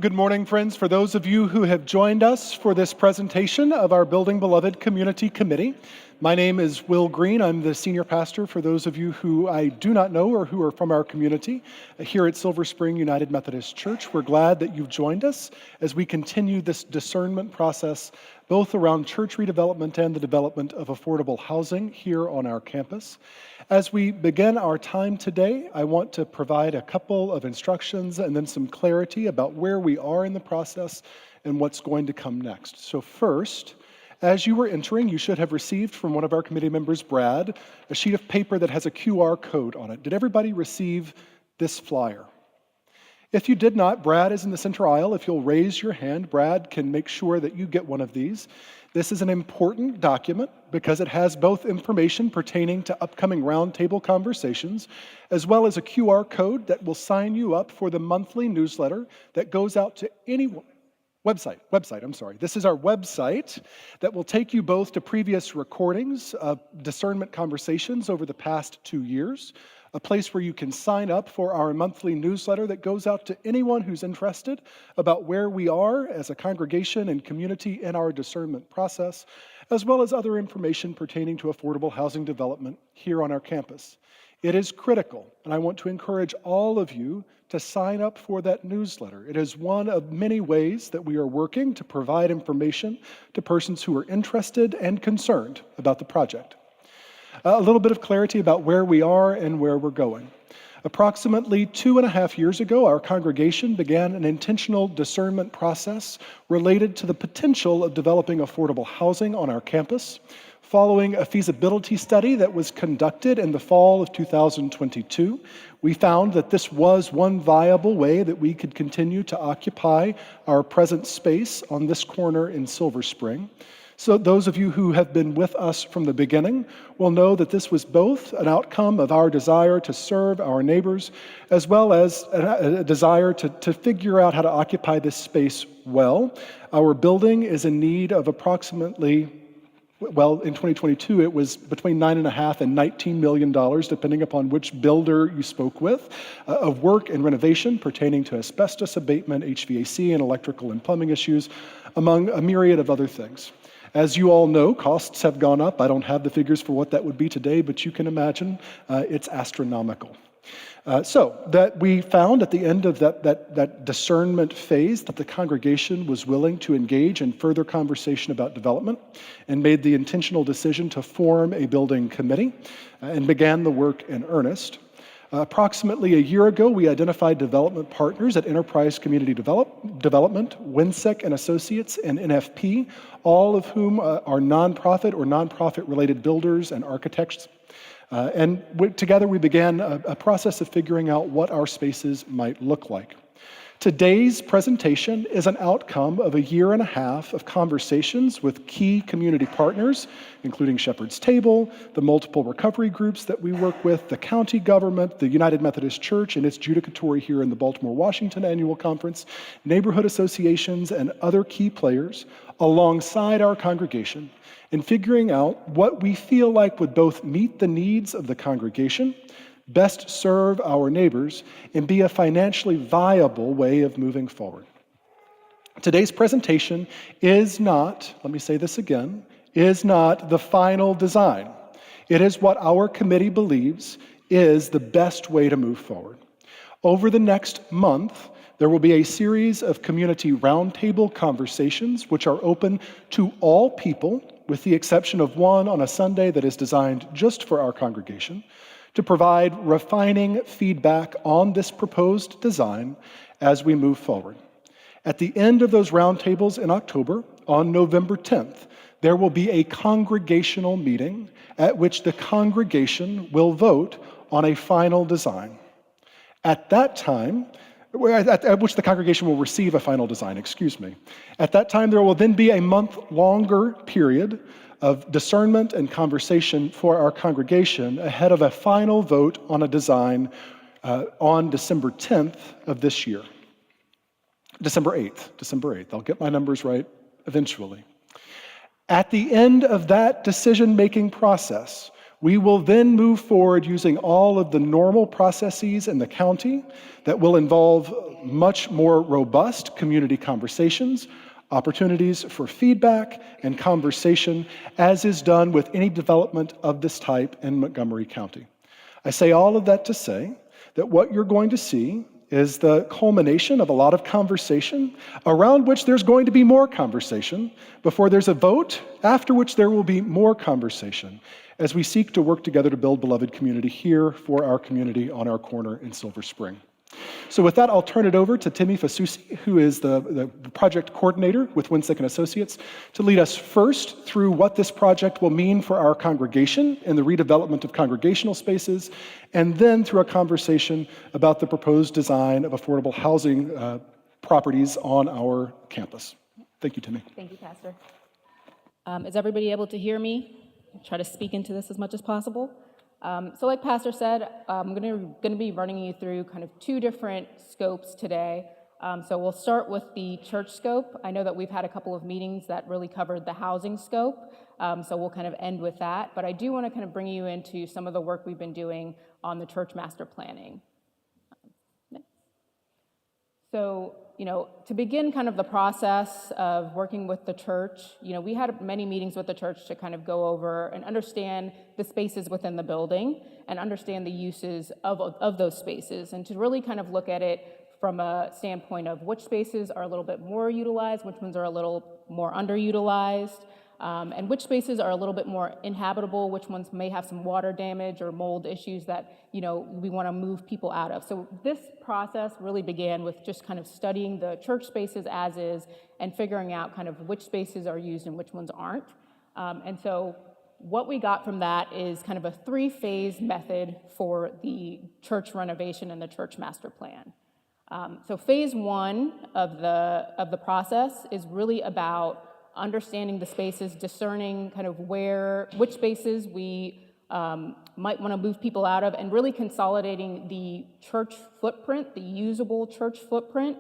Good morning, friends. For those of you who have joined us for this presentation of our Building Beloved Community Committee, my name is Will Green. I'm the senior pastor for those of you who I do not know or who are from our community here at Silver Spring United Methodist Church. We're glad that you've joined us as we continue this discernment process, both around church redevelopment and the development of affordable housing here on our campus. As we begin our time today, I want to provide a couple of instructions and then some clarity about where we are in the process and what's going to come next. So first, as you were entering, you should have received from one of our committee members, Brad, a sheet of paper that has a QR code on it. Did everybody receive this flyer? If you did not, Brad is in the center aisle. If you'll raise your hand, Brad can make sure that you get one of these. This is an important document because it has both information pertaining to upcoming roundtable conversations, as well as a QR code that will sign you up for the monthly newsletter that goes out to anyone. Website. This is our website that will take you both to previous recordings of discernment conversations over the past 2 years, a place where you can sign up for our monthly newsletter that goes out to anyone who's interested about where we are as a congregation and community in our discernment process, as well as other information pertaining to affordable housing development here on our campus. It is critical, and I want to encourage all of you to sign up for that newsletter. It is one of many ways that we are working to provide information to persons who are interested and concerned about the project. A little bit of clarity about where we are and where we're going. Approximately 2.5 years ago, our congregation began an intentional discernment process related to the potential of developing affordable housing on our campus. Following a feasibility study that was conducted in the fall of 2022, we found that this was one viable way that we could continue to occupy our present space on this corner in Silver Spring. So those of you who have been with us from the beginning will know that this was both an outcome of our desire to serve our neighbors, as well as a desire to figure out how to occupy this space well. Our building is in need of approximately, in 2022, it was between $9.5 and $19 million, depending upon which builder you spoke with, of work and renovation pertaining to asbestos abatement, HVAC, and electrical and plumbing issues, among a myriad of other things. As you all know, costs have gone up. I don't have the figures for what that would be today, but you can imagine it's astronomical. So that we found at the end of that discernment phase that the congregation was willing to engage in further conversation about development and made the intentional decision to form a building committee and began the work in earnest. Approximately a year ago, we identified development partners at Enterprise Community Development, Winsec and Associates, and NFP, all of whom are nonprofit or nonprofit-related builders and architects. Together we began a process of figuring out what our spaces might look like. Today's presentation is an outcome of 1.5 years of conversations with key community partners, including Shepherd's Table, the multiple recovery groups that we work with, the county government, the United Methodist Church and its judicatory here in the Baltimore, Washington Annual Conference, neighborhood associations, and other key players alongside our congregation in figuring out what we feel like would both meet the needs of the congregation, best serve our neighbors, and be a financially viable way of moving forward. Today's presentation is not, let me say this again, is not the final design. It is what our committee believes is the best way to move forward. Over the next month, there will be a series of community roundtable conversations which are open to all people, with the exception of one on a Sunday that is designed just for our congregation, to provide refining feedback on this proposed design as we move forward. At the end of those roundtables in October, on November 10th, there will be a congregational meeting at which the congregation will vote on a final design. At that time, at which the congregation will receive a final design, At that time, there will then be a month-longer period of discernment and conversation for our congregation ahead of a final vote on a design on December 10th of this year. December 8th. I'll get my numbers right eventually. At the end of that decision-making process, We will then move forward using all of the normal processes in the county that will involve much more robust community conversations, opportunities for feedback and conversation, as is done with any development of this type in Montgomery County. I say all of that to say that what you're going to see is the culmination of a lot of conversation, around which there's going to be more conversation, before there's a vote, after which there will be more conversation, as we seek to work together to build beloved community here for our community on our corner in Silver Spring. So with that, I'll turn it over to Timmy Fasusi, who is the project coordinator with Winsick & Associates, to lead us first through what this project will mean for our congregation and the redevelopment of congregational spaces, and then through a conversation about the proposed design of affordable housing properties on our campus. Thank you, Timmy. Thank you, Pastor. Is everybody able to hear me? I'll try to speak into this as much as possible. So like Pastor said, I'm going to be running you through kind of two different scopes today. So we'll start with the church scope. I know that we've had a couple of meetings that really covered the housing scope, so we'll kind of end with that. But I do want to kind of bring you into some of the work we've been doing on the church master planning. So, to begin kind of the process of working with the church, we had many meetings with the church to kind of go over and understand the spaces within the building and understand the uses of those spaces, and to really kind of look at it from a standpoint of which spaces are a little bit more utilized, which ones are a little more underutilized, and which spaces are a little bit more inhabitable, which ones may have some water damage or mold issues that we want to move people out of. So this process really began with just kind of studying the church spaces as is and figuring out kind of which spaces are used and which ones aren't. And so what we got from that is kind of a 3-phase method for the church renovation and the church master plan. So phase 1 of the process is really about understanding the spaces, discerning kind of which spaces we might want to move people out of, and really consolidating the church footprint, the usable church footprint,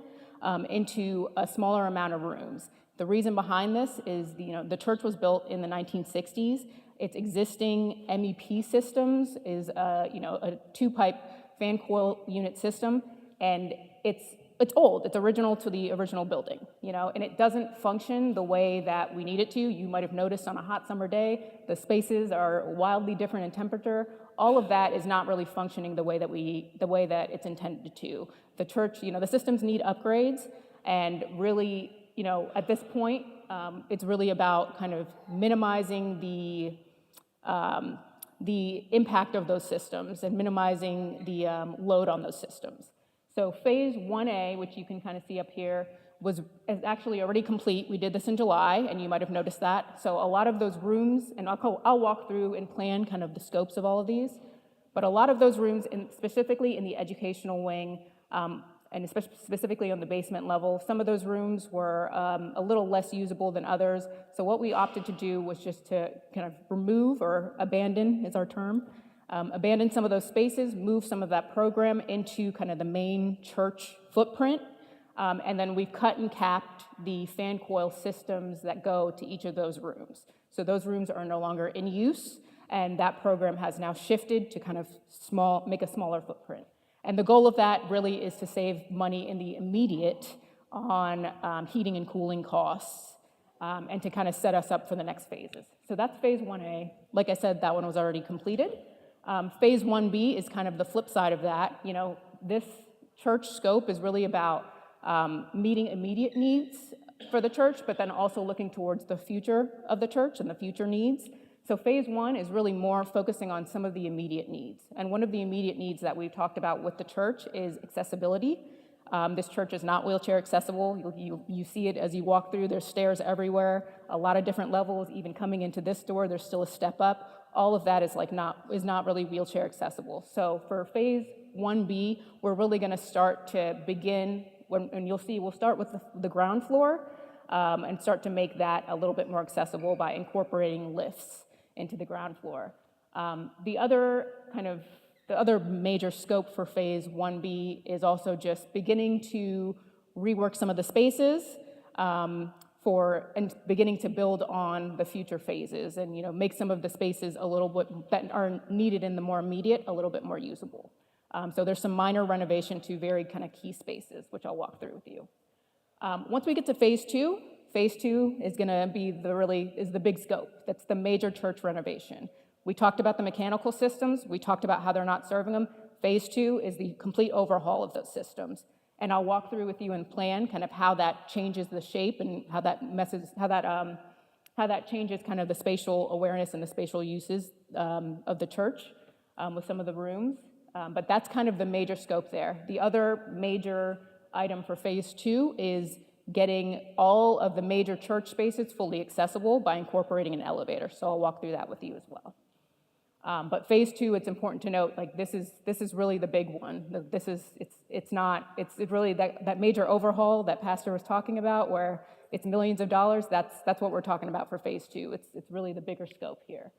into a smaller amount of rooms. The reason behind this is the church was built in the 1960s. Its existing MEP systems is a 2-pipe fan coil unit system, and it's old. It's original to the original building, and it doesn't function the way that we need it to. You might have noticed on a hot summer day, the spaces are wildly different in temperature. All of that is not really functioning the way that it's intended to. The church, the systems need upgrades, and really, at this point, it's really about kind of minimizing the impact of those systems and minimizing the load on those systems. So phase 1A, which you can kind of see up here, is actually already complete. We did this in July, and you might have noticed that. So a lot of those rooms, and I'll walk through and plan kind of the scopes of all of these, but a lot of those rooms, specifically in the educational wing, and specifically on the basement level, some of those rooms were a little less usable than others. So what we opted to do was just to kind of remove, or abandon is our term, abandon some of those spaces, move some of that program into kind of the main church footprint, and then we've cut and capped the fan coil systems that go to each of those rooms. So those rooms are no longer in use, and that program has now shifted to kind of make a smaller footprint. And the goal of that really is to save money in the immediate on heating and cooling costs, and to kind of set us up for the next phases. So that's phase 1A. Like I said, that one was already completed. Phase 1B is kind of the flip side of that. This church scope is really about meeting immediate needs for the church, but then also looking towards the future of the church and the future needs. So phase 1 is really more focusing on some of the immediate needs. And one of the immediate needs that we've talked about with the church is accessibility. This church is not wheelchair accessible. You see it as you walk through. There's stairs everywhere, a lot of different levels. Even coming into this door, there's still a step up. All of that is not really wheelchair accessible. So for phase 1B, we're really going to start to begin, and you'll see we'll start with the ground floor, and start to make that a little bit more accessible by incorporating lifts into the ground floor. The other major scope for phase 1B is also just beginning to rework some of the spaces. and beginning to build on the future phases and make some of the spaces a little bit that are needed in the more immediate a little bit more usable. So there's some minor renovation to very kind of key spaces, which I'll walk through with you. Once we get to phase two is going to be the big scope. That's the major church renovation. We talked about the mechanical systems. We talked about how they're not serving them. Phase two is the complete overhaul of those systems. And I'll walk through with you and plan kind of how that changes the shape and how that changes kind of the spatial awareness and the spatial uses of the church with some of the rooms. But that's kind of the major scope there. The other major item for phase two is getting all of the major church spaces fully accessible by incorporating an elevator. So I'll walk through that with you as well. But phase two, it's important to note, like this is really the big one. It's really that major overhaul that Pastor was talking about, where it's millions of dollars. That's what we're talking about for phase two. It's really the bigger scope here.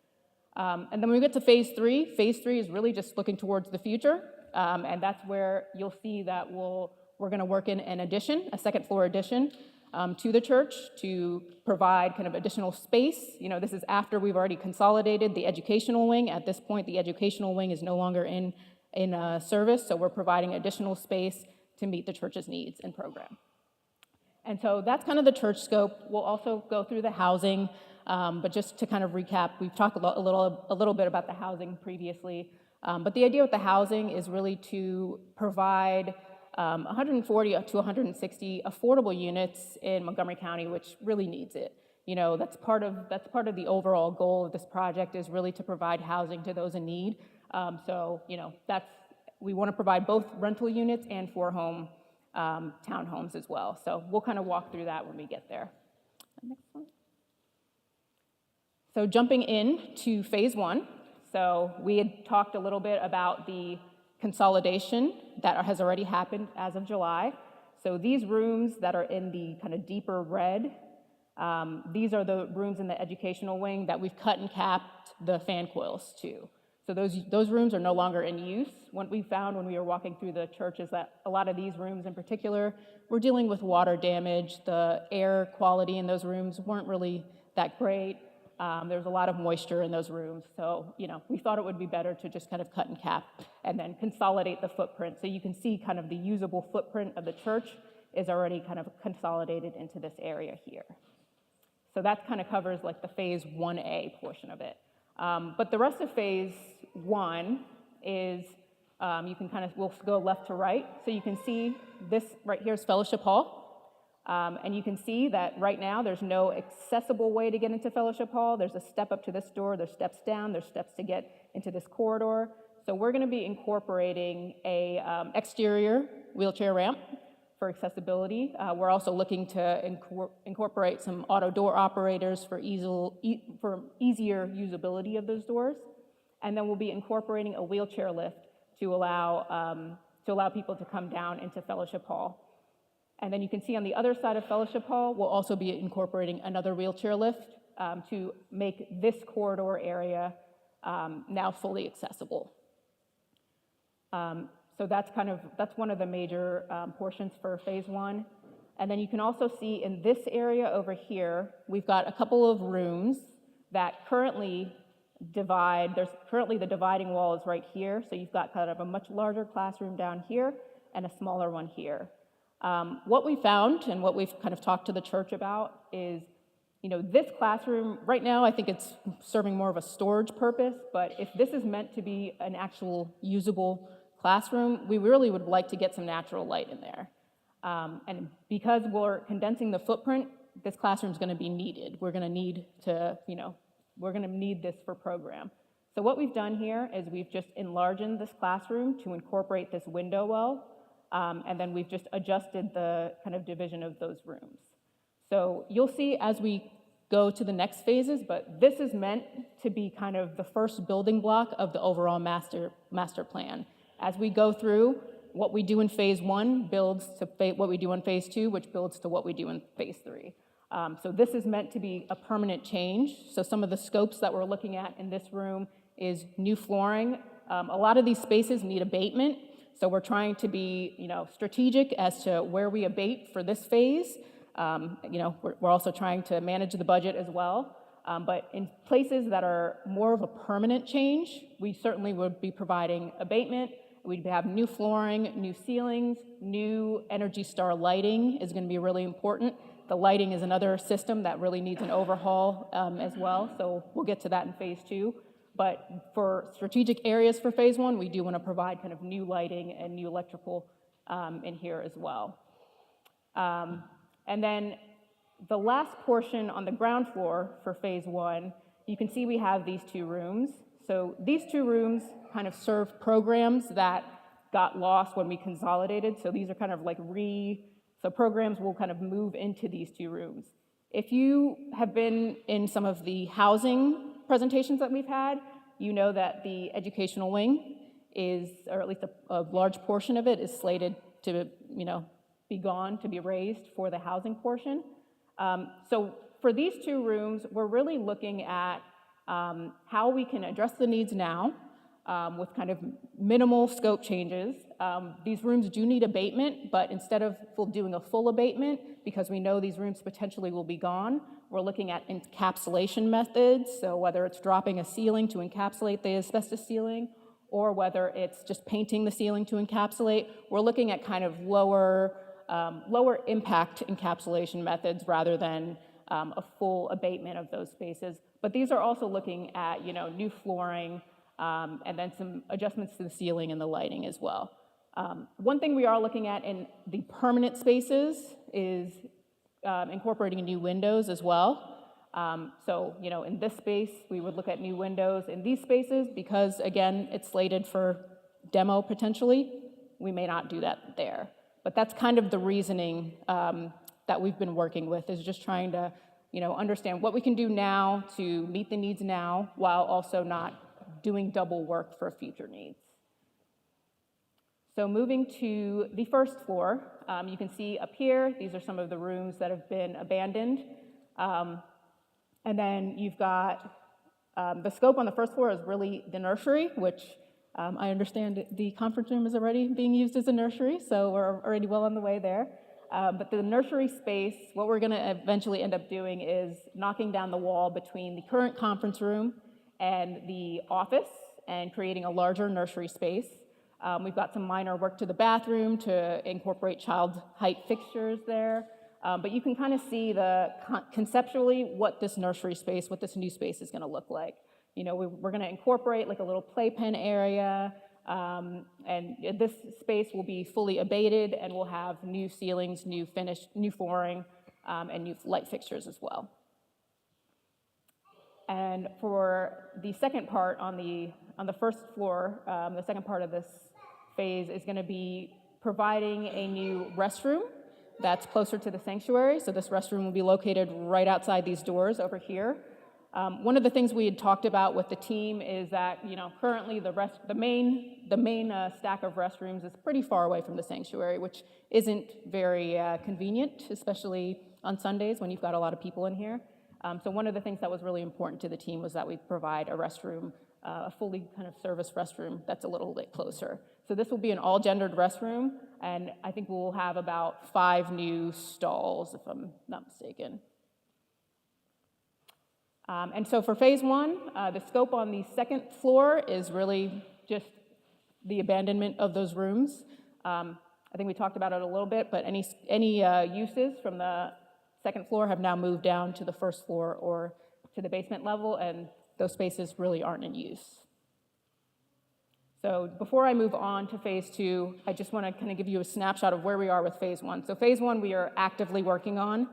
And then when we get to phase three is really just looking towards the future, and that's where you'll see that we're going to work in an addition, a second floor addition, to the church to provide kind of additional space. This is after we've already consolidated the educational wing. At this point, the educational wing is no longer in service, so we're providing additional space to meet the church's needs and program. And so that's kind of the church scope. We'll also go through the housing, but just to kind of recap, we've talked a little bit about the housing previously, but the idea with the housing is really to provide 140 to 160 affordable units in Montgomery County, which really needs it. That's part of the overall goal of this project, is really to provide housing to those in need. We want to provide both rental units and four-home townhomes as well. So we'll kind of walk through that when we get there. Next one. So jumping in to phase one. So we had talked a little bit about the consolidation that has already happened as of July. So these rooms that are in the kind of deeper red, these are the rooms in the educational wing that we've cut and capped the fan coils to. So those rooms are no longer in use. What we found when we were walking through the church is that a lot of these rooms in particular were dealing with water damage. The air quality in those rooms weren't really that great. There's a lot of moisture in those rooms. So, we thought it would be better to just kind of cut and cap and then consolidate the footprint. So you can see kind of the usable footprint of the church is already kind of consolidated into this area here. So that kind of covers like the phase 1A portion of it. But the rest of phase one is, we'll go left to right. So you can see this right here is Fellowship Hall. And you can see that right now there's no accessible way to get into Fellowship Hall. There's a step up to this door, there's steps down, there's steps to get into this corridor. So we're going to be incorporating a exterior wheelchair ramp for accessibility. We're also looking to incorporate some auto door operators for easier usability of those doors. And then we'll be incorporating a wheelchair lift to allow people to come down into Fellowship Hall. And then you can see on the other side of Fellowship Hall, we'll also be incorporating another wheelchair lift to make this corridor area now fully accessible. So that's one of the major portions for phase one. And then you can also see in this area over here, we've got a couple of rooms that currently divide. Currently the dividing wall is right here. So you've got kind of a much larger classroom down here and a smaller one here. What we found and what we've kind of talked to the church about is, this classroom, right now I think it's serving more of a storage purpose, but if this is meant to be an actual usable classroom, we really would like to get some natural light in there. And because we're condensing the footprint, this classroom is going to be needed. We're going to need this for program. So what we've done here is we've just enlarged this classroom to incorporate this window well. And then we've just adjusted the kind of division of those rooms. So you'll see as we go to the next phases, but this is meant to be kind of the first building block of the overall master plan. As we go through, what we do in phase one builds to what we do in phase two, which builds to what we do in phase three. So this is meant to be a permanent change. So some of the scopes that we're looking at in this room is new flooring. A lot of these spaces need abatement. So we're trying to be, strategic as to where we abate for this phase. We're also trying to manage the budget as well. But in places that are more of a permanent change, we certainly would be providing abatement. We'd have new flooring, new ceilings, new Energy Star lighting is going to be really important. The lighting is another system that really needs an overhaul as well, so we'll get to that in phase 2. But for strategic areas for phase 1, we do want to provide kind of new lighting and new electrical in here as well. And then the last portion on the ground floor for phase 1, you can see we have these 2 rooms. So these 2 rooms kind of serve programs that got lost when we consolidated. So these are kind of like so programs will kind of move into these 2 rooms. If you have been in some of the housing presentations that we've had, you know that the educational wing is, or at least a large portion of it is slated to, be gone, to be raised for the housing portion. So for these 2 rooms, we're really looking at how we can address the needs now with kind of minimal scope changes. These rooms do need abatement, but instead of doing a full abatement, because we know these rooms potentially will be gone, we're looking at encapsulation methods. So whether it's dropping a ceiling to encapsulate the asbestos ceiling, or whether it's just painting the ceiling to encapsulate, we're looking at kind of lower impact encapsulation methods rather than a full abatement of those spaces. But these are also looking at, new flooring and then some adjustments to the ceiling and the lighting as well. One thing we are looking at in the permanent spaces is incorporating new windows as well. So, in this space, we would look at new windows in these spaces because, again, it's slated for demo potentially. We may not do that there. But that's kind of the reasoning that we've been working with, is just trying to, understand what we can do now to meet the needs now while also not doing double work for future needs. So moving to the first floor, you can see up here, these are some of the rooms that have been abandoned. And then you've got the scope on the first floor is really the nursery, which I understand the conference room is already being used as a nursery, so we're already well on the way there. But the nursery space, what we're going to eventually end up doing is knocking down the wall between the current conference room and the office and creating a larger nursery space. We've got some minor work to the bathroom to incorporate child height fixtures there. But you can kind of see conceptually what this nursery space, what this new space is going to look like. We're going to incorporate like a little playpen area, and this space will be fully abated, and we'll have new ceilings, new flooring, and new light fixtures as well. And for the second part on the first floor, the second part of this phase is going to be providing a new restroom that's closer to the sanctuary. So this restroom will be located right outside these doors over here. One of the things we had talked about with the team is that, currently the main stack of restrooms is pretty far away from the sanctuary, which isn't very convenient, especially on Sundays when you've got a lot of people in here. So one of the things that was really important to the team was that we provide a restroom, a fully kind of service restroom that's a little bit closer. So this will be an all-gendered restroom, and I think we'll have about 5 new stalls, if I'm not mistaken. And so for phase 1, the scope on the second floor is really just the abandonment of those rooms. I think we talked about it a little bit, but any uses from the second floor have now moved down to the first floor or to the basement level, and those spaces really aren't in use. So before I move on to phase 2, I just want to kind of give you a snapshot of where we are with phase 1. So phase 1 we are actively working on.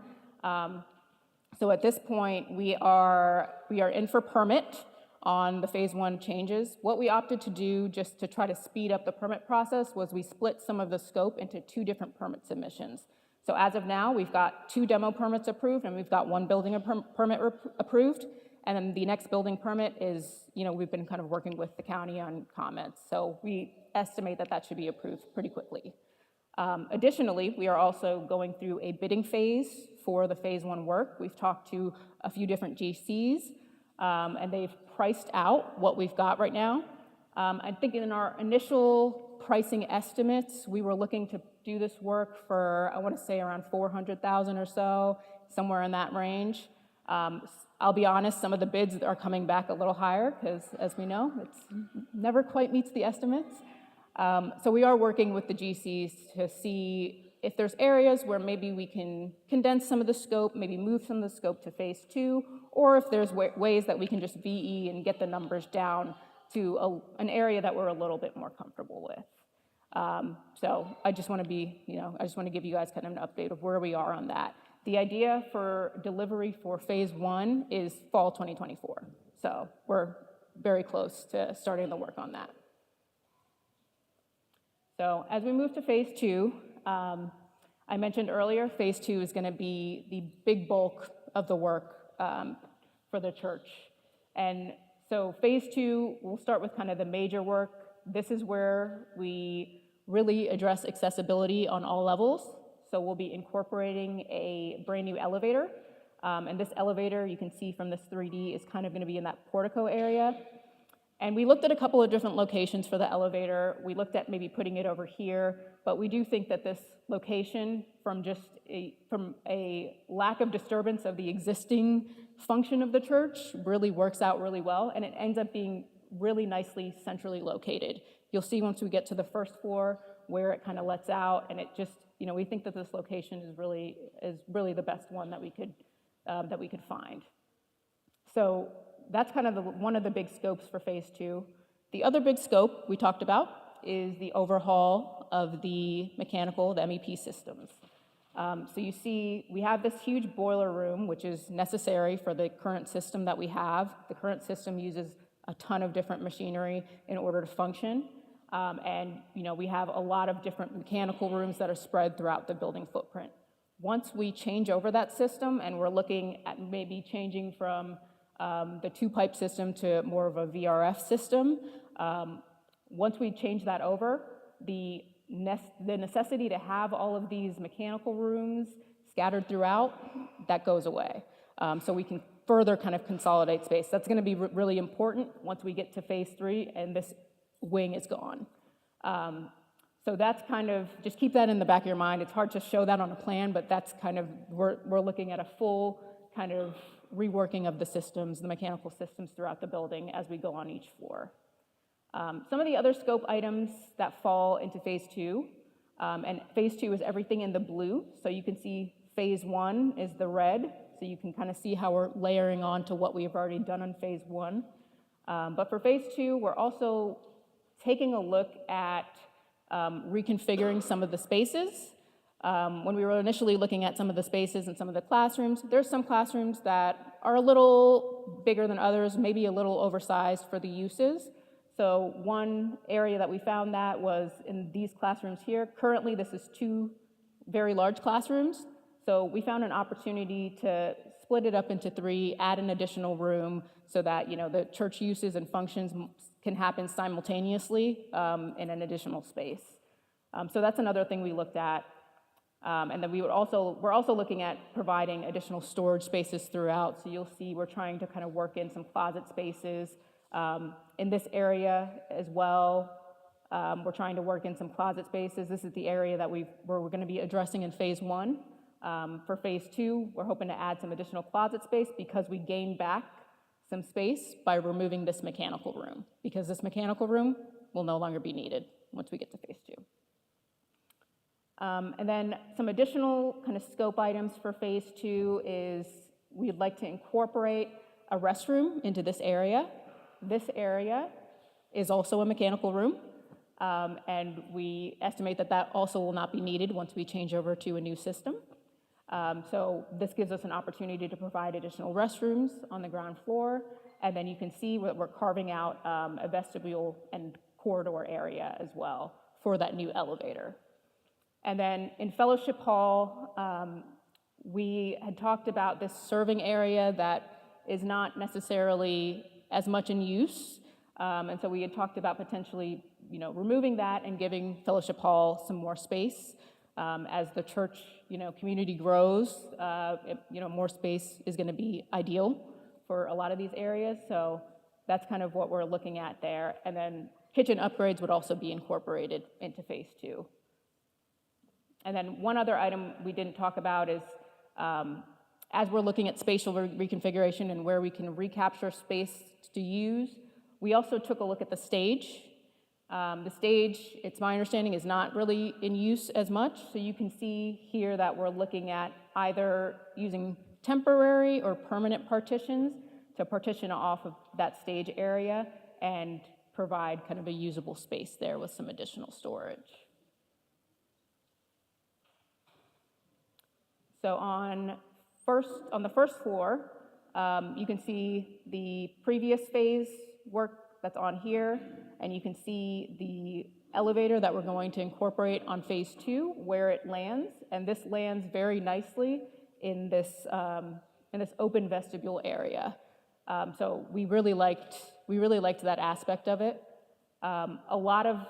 So at this point, we are in for permit on the phase 1 changes. What we opted to do just to try to speed up the permit process was we split some of the scope into 2 different permit submissions. So as of now, we've got 2 demo permits approved, and we've got 1 building permit approved. And then the next building permit is, we've been kind of working with the county on comments. So we estimate that should be approved pretty quickly. Additionally, we are also going through a bidding phase for the phase 1 work. We've talked to a few different GCs, and they've priced out what we've got right now. I think in our initial pricing estimates, we were looking to do this work for, I want to say around 400,000 or so, somewhere in that range. I'll be honest, some of the bids are coming back a little higher because, as we know, it's never quite meets the estimates. So we are working with the GCs to see if there's areas where maybe we can condense some of the scope, maybe move some of the scope to phase 2, or if there's ways that we can just VE and get the numbers down to an area that we're a little bit more comfortable with. So I just want to I just want to give you guys kind of an update of where we are on that. The idea for delivery for phase 1 is fall 2024. So we're very close to starting the work on that. So as we move to phase 2, I mentioned earlier, phase 2 is going to be the big bulk of the work for the church. And so phase 2, we'll start with kind of the major work. This is where we really address accessibility on all levels. So we'll be incorporating a brand new elevator. And this elevator, you can see from this 3D, is kind of going to be in that portico area. And we looked at a couple of different locations for the elevator. We looked at maybe putting it over here, but we do think that this location, from a lack of disturbance of the existing function of the church, really works out really well, and it ends up being really nicely centrally located. You'll see once we get to the first floor where it kind of lets out, and it just, we think that this location is really the best one that we could find. So that's kind of one of the big scopes for phase 2. The other big scope we talked about is the overhaul of the mechanical, the MEP systems. So you see, we have this huge boiler room, which is necessary for the current system that we have. The current system uses a ton of different machinery in order to function. And we have a lot of different mechanical rooms that are spread throughout the building footprint. Once we change over that system, and we're looking at maybe changing from the 2-pipe system to more of a VRF system, once we change that over, the necessity to have all of these mechanical rooms scattered throughout, that goes away. So we can further kind of consolidate space. That's going to be really important once we get to phase 3 and this wing is gone. So that's kind of, just keep that in the back of your mind. It's hard to show that on a plan, but that's kind of, we're looking at a full kind of reworking of the systems, the mechanical systems throughout the building as we go on each floor. Some of the other scope items that fall into phase 2, and phase 2 is everything in the blue. So you can see phase 1 is the red, so you can kind of see how we're layering on to what we've already done on phase 1. But for phase 2, we're also taking a look at reconfiguring some of the spaces. When we were initially looking at some of the spaces and some of the classrooms, there's some classrooms that are a little bigger than others, maybe a little oversized for the uses. So one area that we found that was in these classrooms here. Currently, this is 2 very large classrooms. So we found an opportunity to split it up into 3, add an additional room so that the church uses and functions can happen simultaneously in an additional space. So that's another thing we looked at. And then we're also looking at providing additional storage spaces throughout. So you'll see we're trying to kind of work in some closet spaces in this area as well. We're trying to work in some closet spaces. This is the area that where we're going to be addressing in phase 1. For phase 2, we're hoping to add some additional closet space because we gained back some space by removing this mechanical room, because this mechanical room will no longer be needed once we get to phase 2. And then some additional kind of scope items for phase 2 is we'd like to incorporate a restroom into this area. This area is also a mechanical room, and we estimate that that also will not be needed once we change over to a new system. So this gives us an opportunity to provide additional restrooms on the ground floor, and then you can see that we're carving out a vestibule and corridor area as well for that new elevator. And then in Fellowship Hall, we had talked about this serving area that is not necessarily as much in use. And so we had talked about potentially, removing that and giving Fellowship Hall some more space. As the church, community grows, more space is going to be ideal for a lot of these areas. So that's kind of what we're looking at there. And then kitchen upgrades would also be incorporated into phase 2. And then one other item we didn't talk about is, as we're looking at spatial reconfiguration and where we can recapture space to use, we also took a look at the stage. The stage, it's my understanding, is not really in use as much. So you can see here that we're looking at either using temporary or permanent partitions to partition off of that stage area and provide kind of a usable space there with some additional storage. So on the first floor, you can see the previous phase work that's on here, and you can see the elevator that we're going to incorporate on phase 2, where it lands, and this lands very nicely in this open vestibule area. So we really liked that aspect of it. A lot of,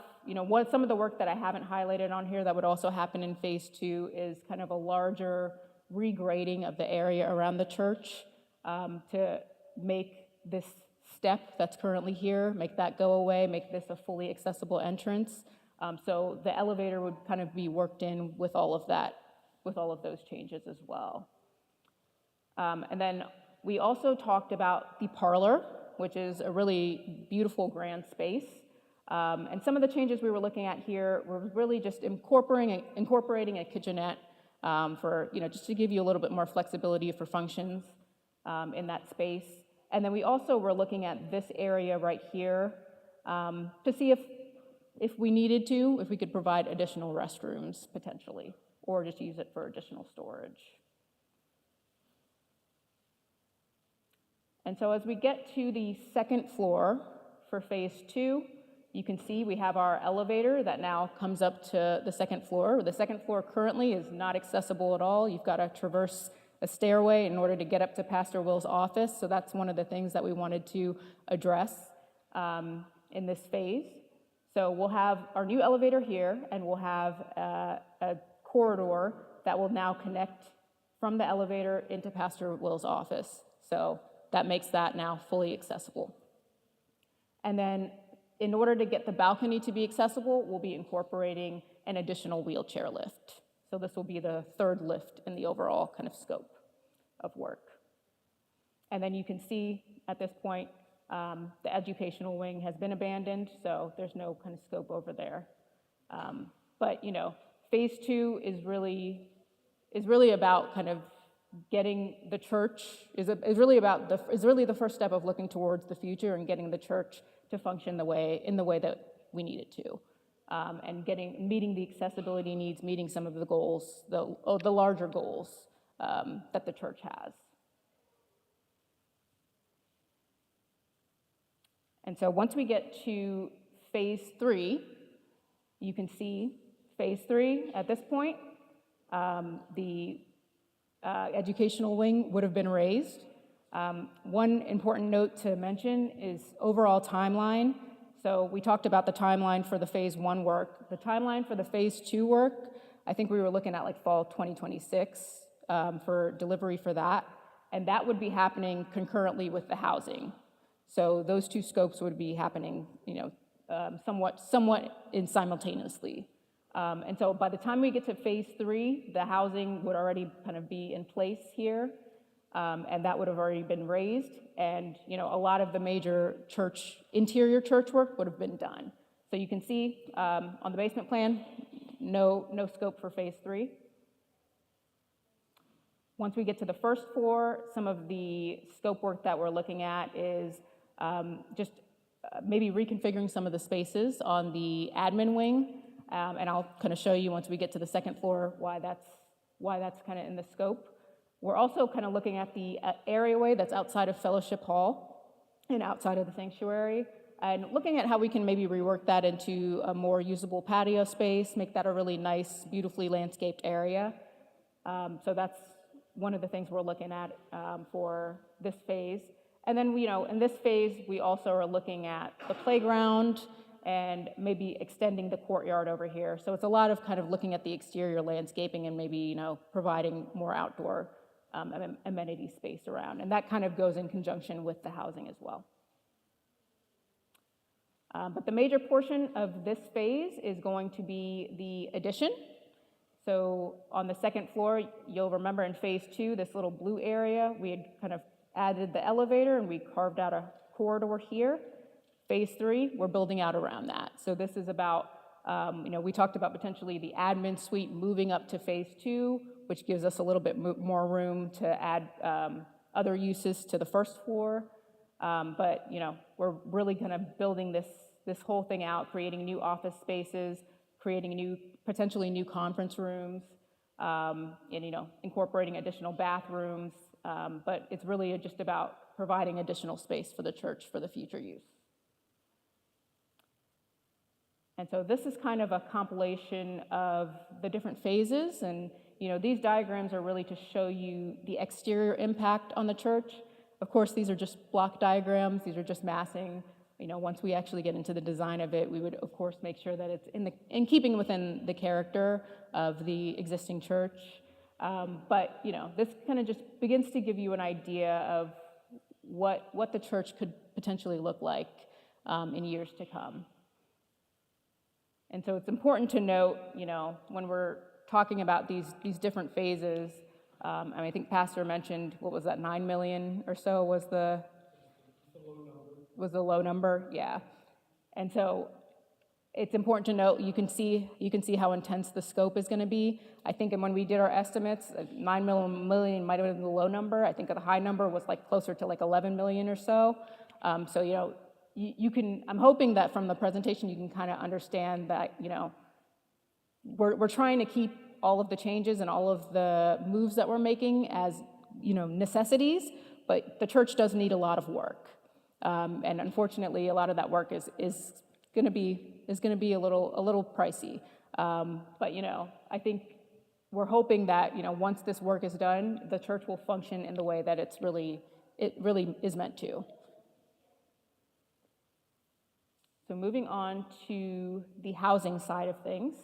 some of the work that I haven't highlighted on here that would also happen in phase 2 is kind of a larger regrading of the area around the church to make this step that's currently here, make that go away, make this a fully accessible entrance. So the elevator would kind of be worked in with all of that, with all of those changes as well. And then we also talked about the parlor, which is a really beautiful grand space. And some of the changes we were looking at here were really just incorporating a kitchenette for, just to give you a little bit more flexibility for functions in that space. And then we also were looking at this area right here to see if we needed to, if we could provide additional restrooms potentially, or just use it for additional storage. And so as we get to the second floor for phase 2, you can see we have our elevator that now comes up to the second floor. The second floor currently is not accessible at all. You've got to traverse a stairway in order to get up to Pastor Will's office. So that's one of the things that we wanted to address in this phase. So we'll have our new elevator here, and we'll have a corridor that will now connect from the elevator into Pastor Will's office. So that makes that now fully accessible. And then in order to get the balcony to be accessible, we'll be incorporating an additional wheelchair lift. So this will be the third lift in the overall kind of scope of work. And then you can see at this point, the educational wing has been abandoned, so there's no kind of scope over there. But phase 2 is really about kind of getting the church is really the first step of looking towards the future and getting the church to function in the way that we need it to, and meeting the accessibility needs, meeting some of the goals, the larger goals that the church has. And so once we get to phase 3, you can see phase 3 at this point, the educational wing would have been raised. One important note to mention is overall timeline. So we talked about the timeline for the phase 1 work. The timeline for the phase 2 work, I think we were looking at like fall 2026 for delivery for that. And that would be happening concurrently with the housing. So those two scopes would be happening, somewhat simultaneously. And so by the time we get to phase 3, the housing would already kind of be in place here, and that would have already been raised. And a lot of the major interior church work would have been done. So you can see on the basement plan, no scope for phase 3. Once we get to the first floor, some of the scope work that we're looking at is just maybe reconfiguring some of the spaces on the admin wing. And I'll kind of show you once we get to the second floor why that's kind of in the scope. We're also kind of looking at the areaway that's outside of Fellowship Hall and outside of the sanctuary, and looking at how we can maybe rework that into a more usable patio space, make that a really nice, beautifully landscaped area. So that's one of the things we're looking at for this phase. And then, in this phase, we also are looking at the playground and maybe extending the courtyard over here. So it's a lot of kind of looking at the exterior landscaping and maybe, providing more outdoor amenity space around. And that kind of goes in conjunction with the housing as well. But the major portion of this phase is going to be the addition. So on the second floor, you'll remember in phase 2, this little blue area, we had kind of added the elevator and we carved out a corridor here. Phase 3, we're building out around that. So this is about, we talked about potentially the admin suite moving up to phase 2, which gives us a little bit more room to add other uses to the first floor. But we're really kind of building this whole thing out, creating new office spaces, creating potentially new conference rooms, and incorporating additional bathrooms. But it's really just about providing additional space for the church for the future use. And so this is kind of a compilation of the different phases, and these diagrams are really to show you the exterior impact on the church. Of course, these are just block diagrams, these are just massing. Once we actually get into the design of it, we would of course make sure that it's in keeping within the character of the existing church. But this kind of just begins to give you an idea of what the church could potentially look like in years to come. And so it's important to note, when we're talking about these different phases, I think Pastor mentioned, what was that, 9 million or so was the low number, yeah. And so it's important to note, you can see how intense the scope is going to be. I think when we did our estimates, 9 million might have been the low number. I think the high number was closer to 11 million or so. So I'm hoping that from the presentation you can kind of understand that we're trying to keep all of the changes and all of the moves that we're making as necessities, but the church does need a lot of work. And unfortunately, a lot of that work is going to be a little pricey. But I think we're hoping that once this work is done, the church will function in the way that it really is meant to. So moving on to the housing side of things.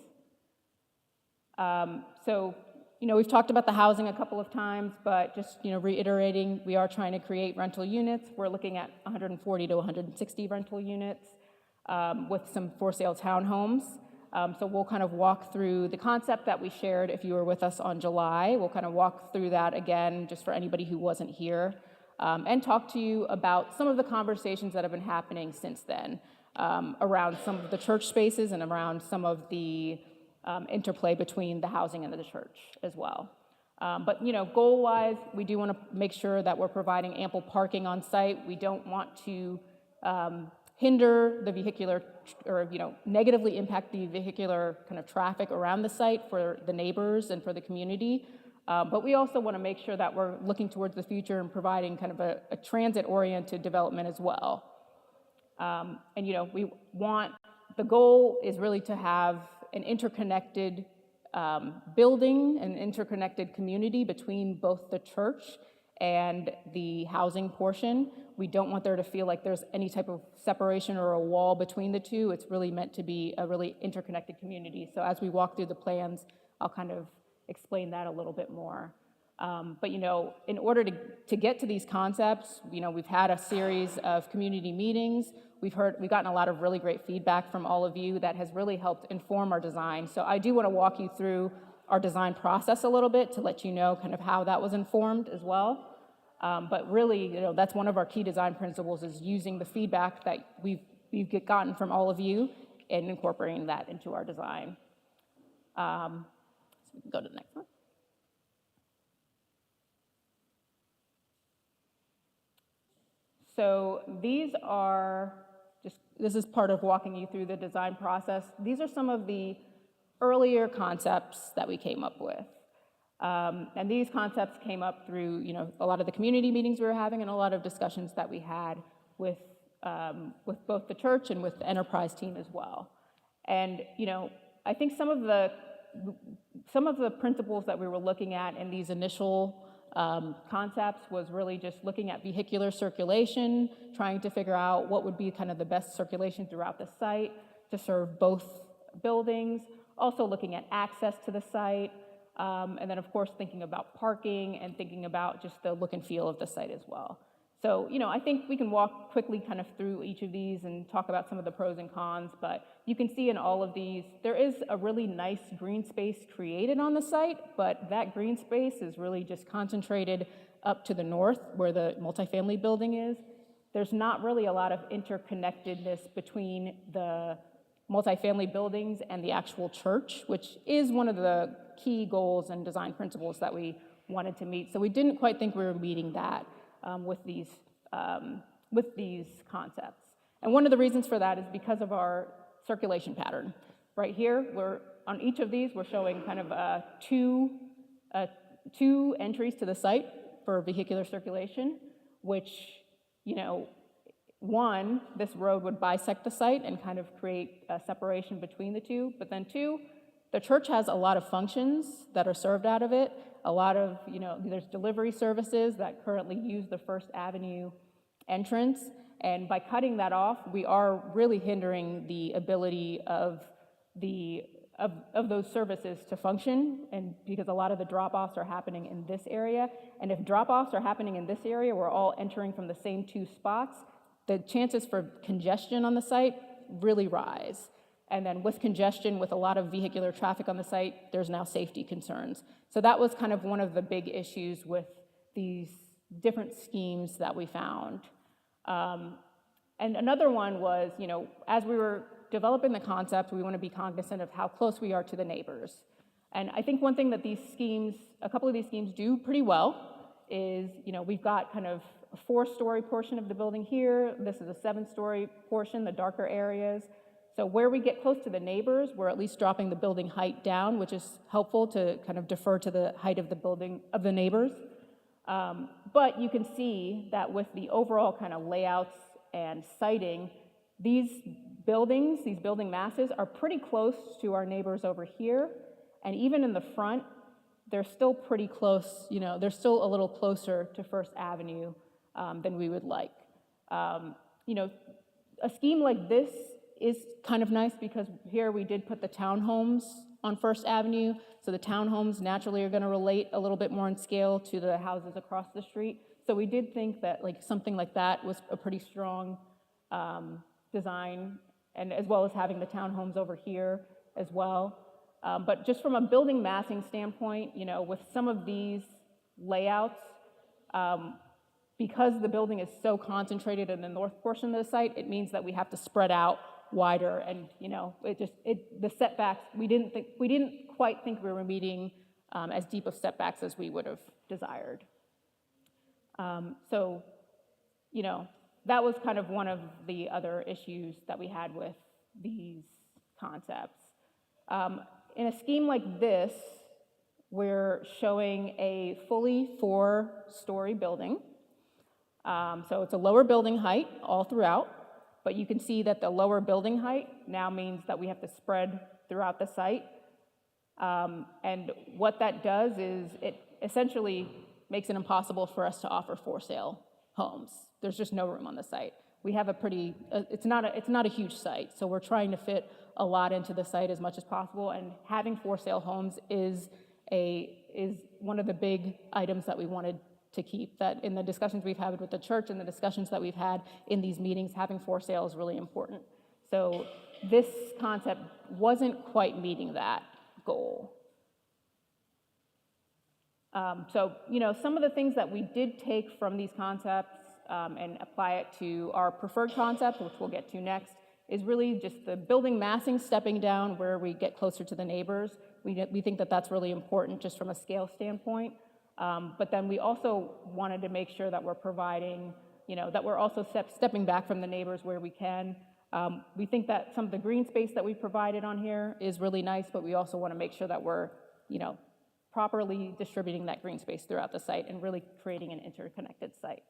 We've talked about the housing a couple of times, but just reiterating, we are trying to create rental units. We're looking at 140 to 160 rental units with some for sale townhomes. So we'll kind of walk through the concept that we shared if you were with us on July. We'll kind of walk through that again just for anybody who wasn't here, and talk to you about some of the conversations that have been happening since then around some of the church spaces and around some of the interplay between the housing and the church as well. But goal-wise, we do want to make sure that we're providing ample parking on site. We don't want to hinder the vehicular or negatively impact the vehicular kind of traffic around the site for the neighbors and for the community. But we also want to make sure that we're looking towards the future and providing kind of a transit-oriented development as well. The goal is really to have an interconnected building, an interconnected community between both the church and the housing portion. We don't want there to feel like there's any type of separation or a wall between the two. It's really meant to be a really interconnected community. So as we walk through the plans, I'll kind of explain that a little bit more. But in order to get to these concepts, we've had a series of community meetings. We've gotten a lot of really great feedback from all of you that has really helped inform our design. So I do want to walk you through our design process a little bit to let you know kind of how that was informed as well. But really, that's one of our key design principles, is using the feedback that we've gotten from all of you and incorporating that into our design. So we can go to the next one. So this is part of walking you through the design process. These are some of the earlier concepts that we came up with. And these concepts came up through, a lot of the community meetings we were having and a lot of discussions that we had with both the church and with the enterprise team as well. And, I think some of the principles that we were looking at in these initial concepts was really just looking at vehicular circulation, trying to figure out what would be kind of the best circulation throughout the site to serve both buildings, also looking at access to the site, and then of course thinking about parking and thinking about just the look and feel of the site as well. So, I think we can walk quickly kind of through each of these and talk about some of the pros and cons, but you can see in all of these, there is a really nice green space created on the site, but that green space is really just concentrated up to the north where the multifamily building is. There's not really a lot of interconnectedness between the multifamily buildings and the actual church, which is one of the key goals and design principles that we wanted to meet. So we didn't quite think we were meeting that with these concepts. And one of the reasons for that is because of our circulation pattern. Right here, on each of these, we're showing kind of two entries to the site for vehicular circulation, which, one, this road would bisect the site and kind of create a separation between the two, but then two, the church has a lot of functions that are served out of it. A lot of, there's delivery services that currently use the First Avenue entrance, and by cutting that off, we are really hindering the ability of those services to function, and because a lot of the drop-offs are happening in this area, and if drop-offs are happening in this area, we're all entering from the same two spots, the chances for congestion on the site really rise. And then with congestion, with a lot of vehicular traffic on the site, there's now safety concerns. So that was kind of one of the big issues with these different schemes that we found. And another one was, as we were developing the concept, we want to be cognizant of how close we are to the neighbors. And I think one thing that a couple of these schemes do pretty well is, we've got kind of a 4-story portion of the building here. This is a 7-story portion, the darker areas. So where we get close to the neighbors, we're at least dropping the building height down, which is helpful to kind of defer to the height of the building of the neighbors. But you can see that with the overall kind of layouts and siting, these building masses are pretty close to our neighbors over here. And even in the front, they're still pretty close, they're still a little closer to First Avenue than we would like. A scheme like this is kind of nice because here we did put the townhomes on First Avenue, so the townhomes naturally are going to relate a little bit more in scale to the houses across the street. So we did think that something like that was a pretty strong design, and as well as having the townhomes over here as well. But just from a building massing standpoint, with some of these layouts, because the building is so concentrated in the north portion of the site, it means that we have to spread out wider, and the setbacks, we didn't quite think we were meeting as deep of setbacks as we would have desired. So that was kind of one of the other issues that we had with these concepts. In a scheme like this, we're showing a fully 4-story building. So it's a lower building height all throughout, but you can see that the lower building height now means that we have to spread throughout the site. And what that does is it essentially makes it impossible for us to offer for sale homes. There's just no room on the site. We have it's not a huge site, so we're trying to fit a lot into the site as much as possible, and having for sale homes is one of the big items that we wanted to keep. That in the discussions we've had with the church and the discussions that we've had in these meetings, having for sale is really important. So this concept wasn't quite meeting that goal. So some of the things that we did take from these concepts and apply it to our preferred concept, which we'll get to next, is really just the building massing stepping down where we get closer to the neighbors. We think that that's really important just from a scale standpoint. But then we also wanted to make sure that we're providing, that we're also stepping back from the neighbors where we can. We think that some of the green space that we provided on here is really nice, but we also want to make sure that we're, properly distributing that green space throughout the site and really creating an interconnected site.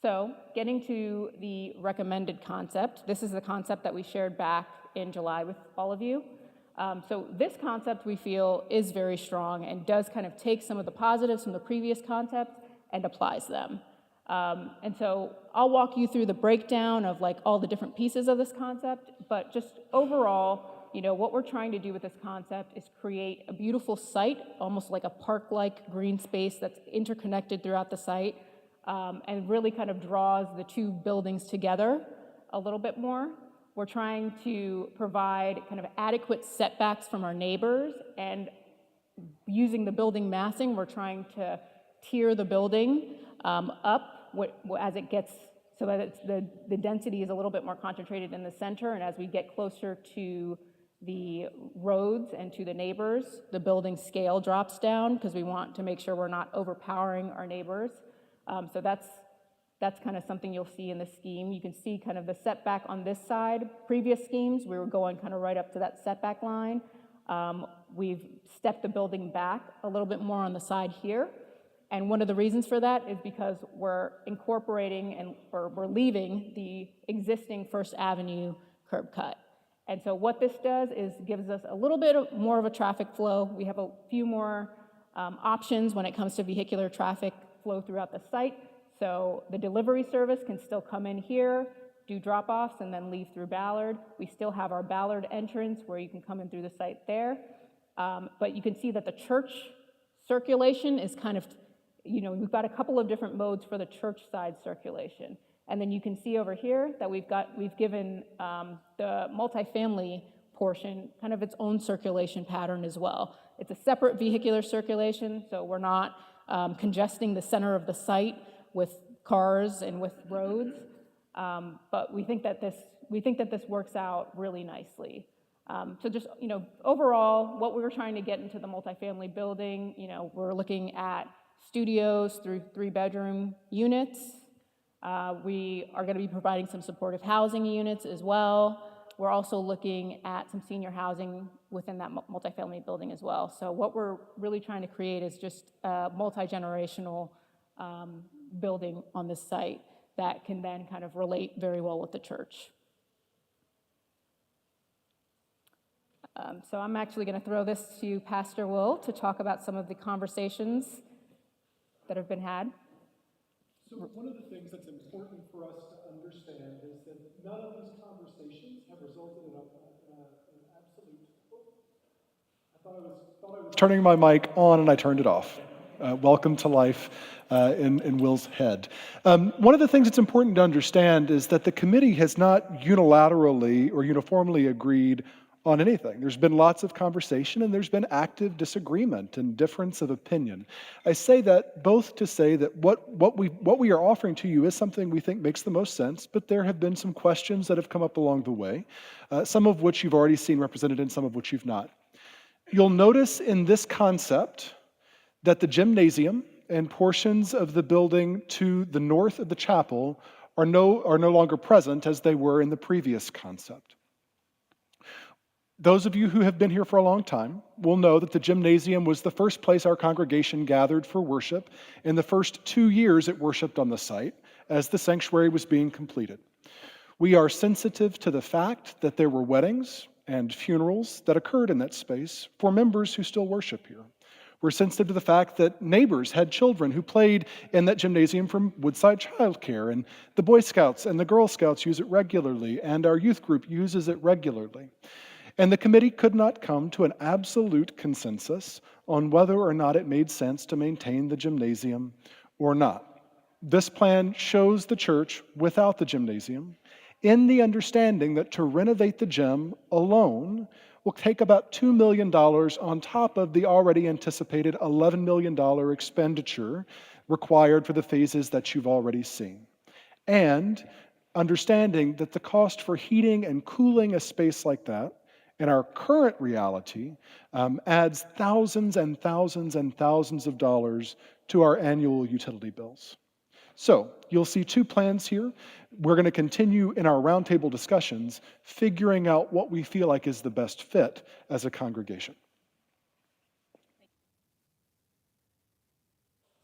So getting to the recommended concept, this is the concept that we shared back in July with all of you. So this concept we feel is very strong and does kind of take some of the positives from the previous concepts and applies them. And so I'll walk you through the breakdown of all the different pieces of this concept, but just overall, what we're trying to do with this concept is create a beautiful site, almost like a park-like green space that's interconnected throughout the site, and really kind of draws the two buildings together a little bit more. We're trying to provide kind of adequate setbacks from our neighbors, and using the building massing, we're trying to tier the building up as it gets, so that the density is a little bit more concentrated in the center, and as we get closer to the roads and to the neighbors, the building scale drops down because we want to make sure we're not overpowering our neighbors. So that's kind of something you'll see in the scheme. You can see kind of the setback on this side. Previous schemes, we were going kind of right up to that setback line. We've stepped the building back a little bit more on the side here. And one of the reasons for that is because we're incorporating or we're leaving the existing First Avenue curb cut. And so what this does is gives us a little bit more of a traffic flow. We have a few more options when it comes to vehicular traffic flow throughout the site. So the delivery service can still come in here, do drop-offs, and then leave through Ballard. We still have our Ballard entrance where you can come in through the site there. But you can see that the church circulation is kind of, we've got a couple of different modes for the church side circulation. And then you can see over here that we've given the multifamily portion kind of its own circulation pattern as well. It's a separate vehicular circulation, so we're not congesting the center of the site with cars and with roads. But we think that this works out really nicely. So just, overall, what we were trying to get into the multifamily building, we're looking at studios through 3-bedroom units. We are going to be providing some supportive housing units as well. We're also looking at some senior housing within that multifamily building as well. So what we're really trying to create is just a multi-generational building on this site that can then kind of relate very well with the church. So I'm actually going to throw this to Pastor Will to talk about some of the conversations that have been had. So one of the things that's important for us to understand is that none of these conversations have resulted in an absolute. I thought I was turning my mic on and I turned it off. Welcome to life in Will's head. One of the things that's important to understand is that the committee has not unilaterally or uniformly agreed on anything. There's been lots of conversation and there's been active disagreement and difference of opinion. I say that both to say that what we are offering to you is something we think makes the most sense, but there have been some questions that have come up along the way, some of which you've already seen represented and some of which you've not. You'll notice in this concept that the gymnasium and portions of the building to the north of the chapel are no longer present as they were in the previous concept. Those of you who have been here for a long time will know that the gymnasium was the first place our congregation gathered for worship. In the first 2 years it worshiped on the site as the sanctuary was being completed. We are sensitive to the fact that there were weddings and funerals that occurred in that space for members who still worship here. We're sensitive to the fact that neighbors had children who played in that gymnasium from Woodside Childcare, and the Boy Scouts and the Girl Scouts use it regularly, and our youth group uses it regularly. And the committee could not come to an absolute consensus on whether or not it made sense to maintain the gymnasium or not. This plan shows the church without the gymnasium, in the understanding that to renovate the gym alone will take about $2 million on top of the already anticipated $11 million expenditure required for the phases that you've already seen. And understanding that the cost for heating and cooling a space like that in our current reality adds thousands and thousands and thousands of dollars to our annual utility bills. So you'll see two plans here. We're going to continue in our roundtable discussions, figuring out what we feel like is the best fit as a congregation.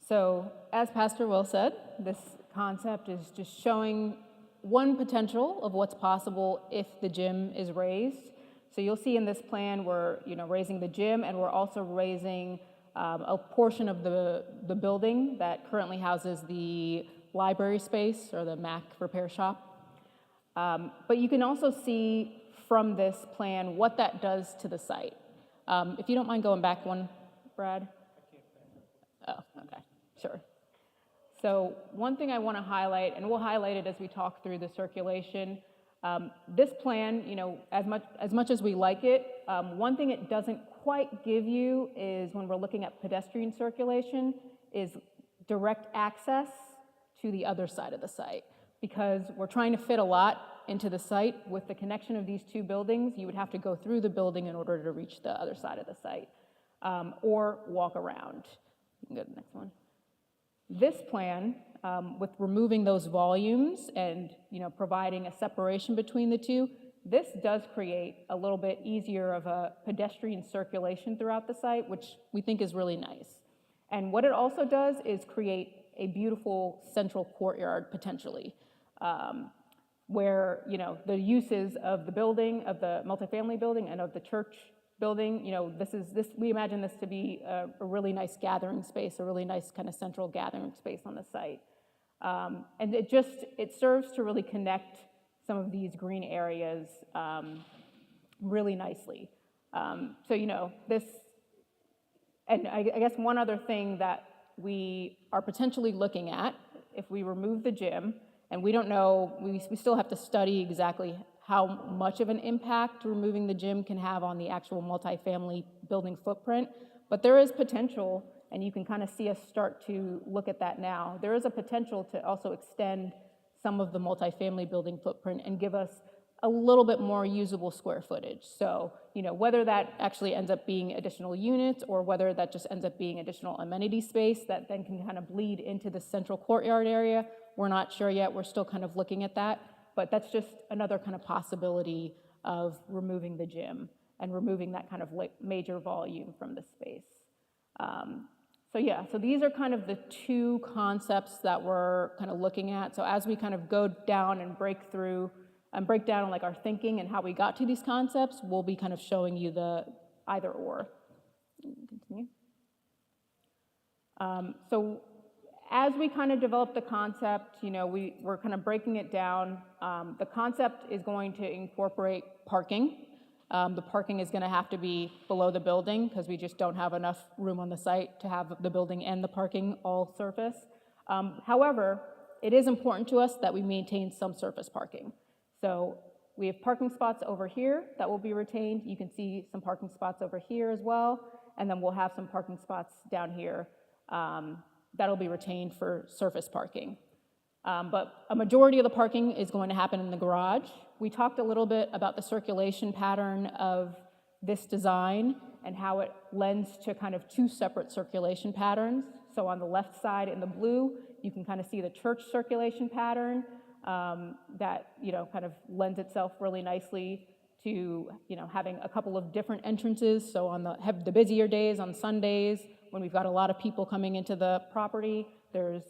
So as Pastor Will said, this concept is just showing one potential of what's possible if the gym is raised. So you'll see in this plan we're raising the gym, and we're also raising a portion of the building that currently houses the library space or the Mac repair shop. But you can also see from this plan what that does to the site. If you don't mind going back one, Brad. Oh, okay, sure. So one thing I want to highlight, and we'll highlight it as we talk through the circulation, this plan, as much as we like it, one thing it doesn't quite give you is, when we're looking at pedestrian circulation, is direct access to the other side of the site. Because we're trying to fit a lot into the site. With the connection of these two buildings, you would have to go through the building in order to reach the other side of the site, or walk around. You can go to the next one. This plan, with removing those volumes and providing a separation between the two, this does create a little bit easier of a pedestrian circulation throughout the site, which we think is really nice. And what it also does is create a beautiful central courtyard potentially, where the uses of the building, of the multifamily building, and of the church building, we imagine this to be a really nice gathering space, a really nice kind of central gathering space on the site. And it serves to really connect some of these green areas really nicely. This, and I guess one other thing that we are potentially looking at, if we remove the gym, and we don't know, we still have to study exactly how much of an impact removing the gym can have on the actual multifamily building footprint, but there is potential, and you can kind of see us start to look at that now. There is a potential to also extend some of the multifamily building footprint and give us a little bit more usable square footage. So, whether that actually ends up being additional units or whether that just ends up being additional amenity space that then can kind of bleed into the central courtyard area, we're not sure yet. We're still kind of looking at that, but that's just another kind of possibility of removing the gym and removing that kind of major volume from the space. So these are kind of the two concepts that we're kind of looking at. So as we kind of go down and break down like our thinking and how we got to these concepts, we'll be kind of showing you the either or. Continue. So as we kind of develop the concept, we're kind of breaking it down. The concept is going to incorporate parking. The parking is going to have to be below the building because we just don't have enough room on the site to have the building and the parking all surface. However, it is important to us that we maintain some surface parking. So we have parking spots over here that will be retained. You can see some parking spots over here as well. And then we'll have some parking spots down here that'll be retained for surface parking. But a majority of the parking is going to happen in the garage. We talked a little bit about the circulation pattern of this design and how it lends to kind of two separate circulation patterns. So on the left side in the blue, you can kind of see the church circulation pattern that kind of lends itself really nicely to having a couple of different entrances. So on the busier days, on Sundays, when we've got a lot of people coming into the property, there's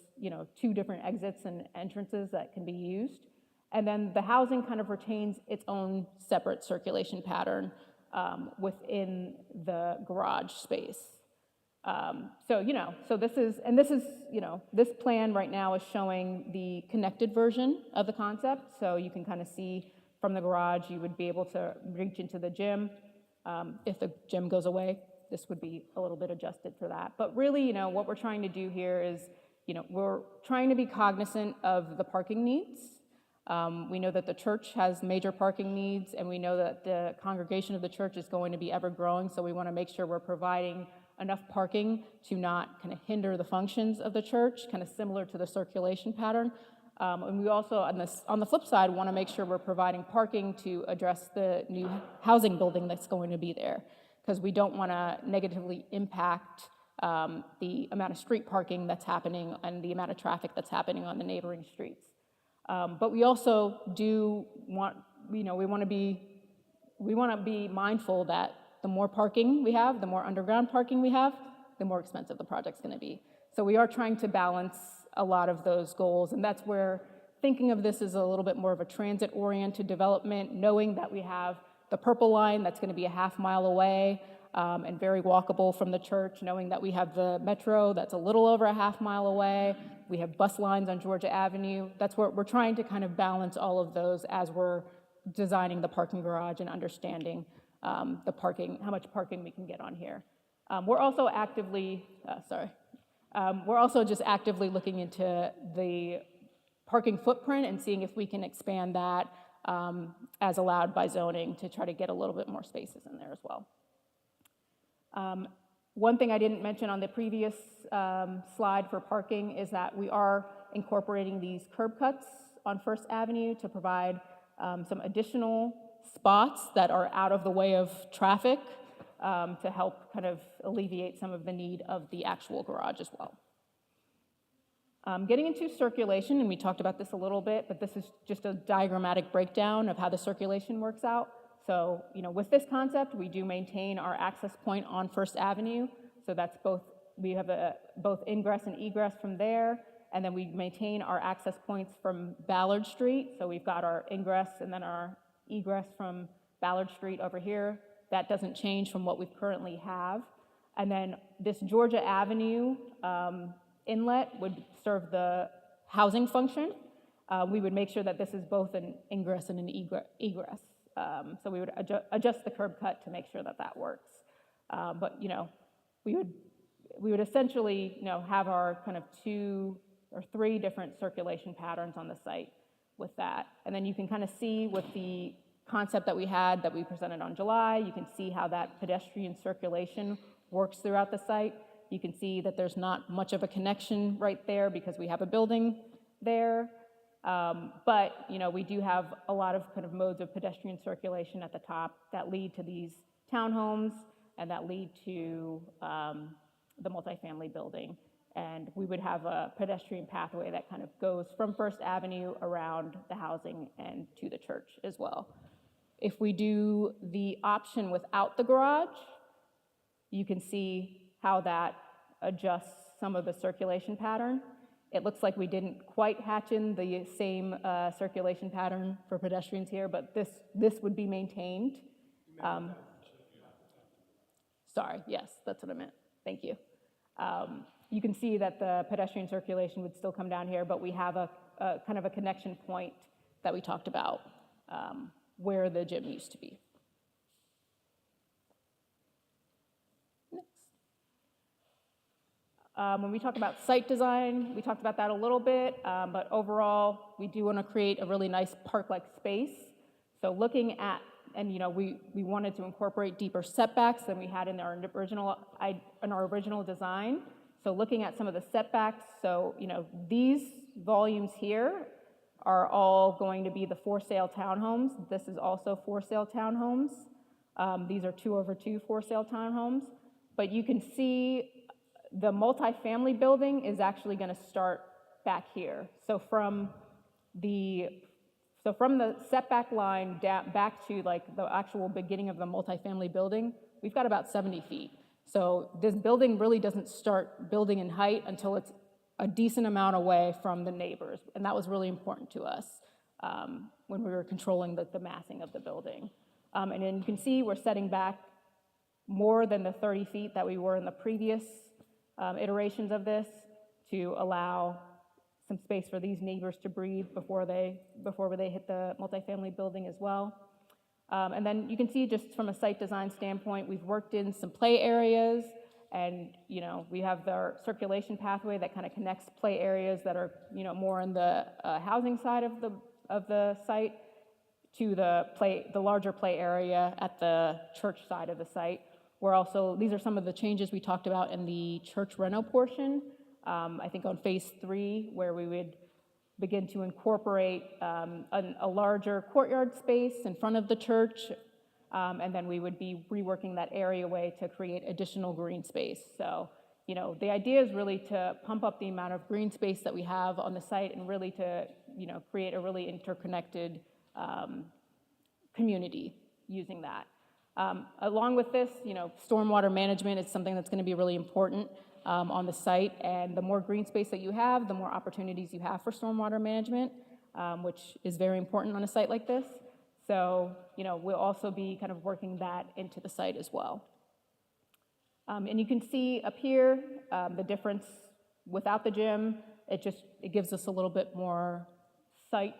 two different exits and entrances that can be used. And then the housing kind of retains its own separate circulation pattern within the garage space. So this plan right now is showing the connected version of the concept. So you can kind of see from the garage, you would be able to reach into the gym. If the gym goes away, this would be a little bit adjusted for that. But really, what we're trying to do here is, we're trying to be cognizant of the parking needs. We know that the church has major parking needs, and we know that the congregation of the church is going to be ever growing, so we want to make sure we're providing enough parking to not kind of hinder the functions of the church, kind of similar to the circulation pattern. And we also, on the flip side, want to make sure we're providing parking to address the new housing building that's going to be there, because we don't want to negatively impact the amount of street parking that's happening and the amount of traffic that's happening on the neighboring streets. But we also do want, we want to be mindful that the more parking we have, the more underground parking we have, the more expensive the project's going to be. So we are trying to balance a lot of those goals, and that's where thinking of this as a little bit more of a transit-oriented development, knowing that we have the Purple Line that's going to be a half-mile away and very walkable from the church, knowing that we have the Metro that's a little over a half-mile away. We have bus lines on Georgia Avenue. That's where we're trying to kind of balance all of those as we're designing the parking garage and understanding the parking, how much parking we can get on here. We're also just actively looking into the parking footprint and seeing if we can expand that as allowed by zoning to try to get a little bit more spaces in there as well. One thing I didn't mention on the previous slide for parking is that we are incorporating these curb cuts on First Avenue to provide some additional spots that are out of the way of traffic to help kind of alleviate some of the need of the actual garage as well. Getting into circulation, and we talked about this a little bit, but this is just a diagrammatic breakdown of how the circulation works out. So, with this concept, we do maintain our access point on First Avenue. So that's we have both ingress and egress from there, and then we maintain our access points from Ballard Street. So we've got our ingress and then our egress from Ballard Street over here. That doesn't change from what we currently have. And then this Georgia Avenue inlet would serve the housing function. We would make sure that this is both an ingress and an egress. So we would adjust the curb cut to make sure that that works. But we would essentially have our kind of 2 or 3 different circulation patterns on the site with that. And then you can kind of see with the concept that we presented on July, you can see how that pedestrian circulation works throughout the site. You can see that there's not much of a connection right there because we have a building there. But we do have a lot of kind of modes of pedestrian circulation at the top that lead to these townhomes and that lead to the multifamily building. And we would have a pedestrian pathway that kind of goes from First Avenue around the housing and to the church as well. If we do the option without the garage, you can see how that adjusts some of the circulation pattern. It looks like we didn't quite hatch in the same circulation pattern for pedestrians here, but this would be maintained. Sorry, yes, that's what I meant. Thank you. You can see that the pedestrian circulation would still come down here, but we have a kind of a connection point that we talked about where the gym used to be. When we talk about site design, we talked about that a little bit, but overall, we do want to create a really nice park-like space. So looking at, and we wanted to incorporate deeper setbacks than we had in our original design. So looking at some of the setbacks, so these volumes here are all going to be the for-sale townhomes. This is also for-sale townhomes. These are 2/2 for-sale townhomes, but you can see the multifamily building is actually going to start back here. So from the setback line down back to like the actual beginning of the multifamily building, we've got about 70 feet. So this building really doesn't start building in height until it's a decent amount away from the neighbors, and that was really important to us when we were controlling the massing of the building. And then you can see we're setting back more than the 30 feet that we were in the previous iterations of this to allow some space for these neighbors to breathe before they hit the multifamily building as well. And then you can see just from a site design standpoint, we've worked in some play areas, and we have our circulation pathway that kind of connects play areas that are more in the housing side of the site to the larger play area at the church side of the site. These are some of the changes we talked about in the church reno portion, I think on phase 3, where we would begin to incorporate a larger courtyard space in front of the church, and then we would be reworking that areaway to create additional green space. So, the idea is really to pump up the amount of green space that we have on the site and really to, create a really interconnected community using that. Along with this, stormwater management is something that's going to be really important on the site, and the more green space that you have, the more opportunities you have for stormwater management, which is very important on a site like this. So, we'll also be kind of working that into the site as well. And you can see up here the difference without the gym. It gives us a little bit more site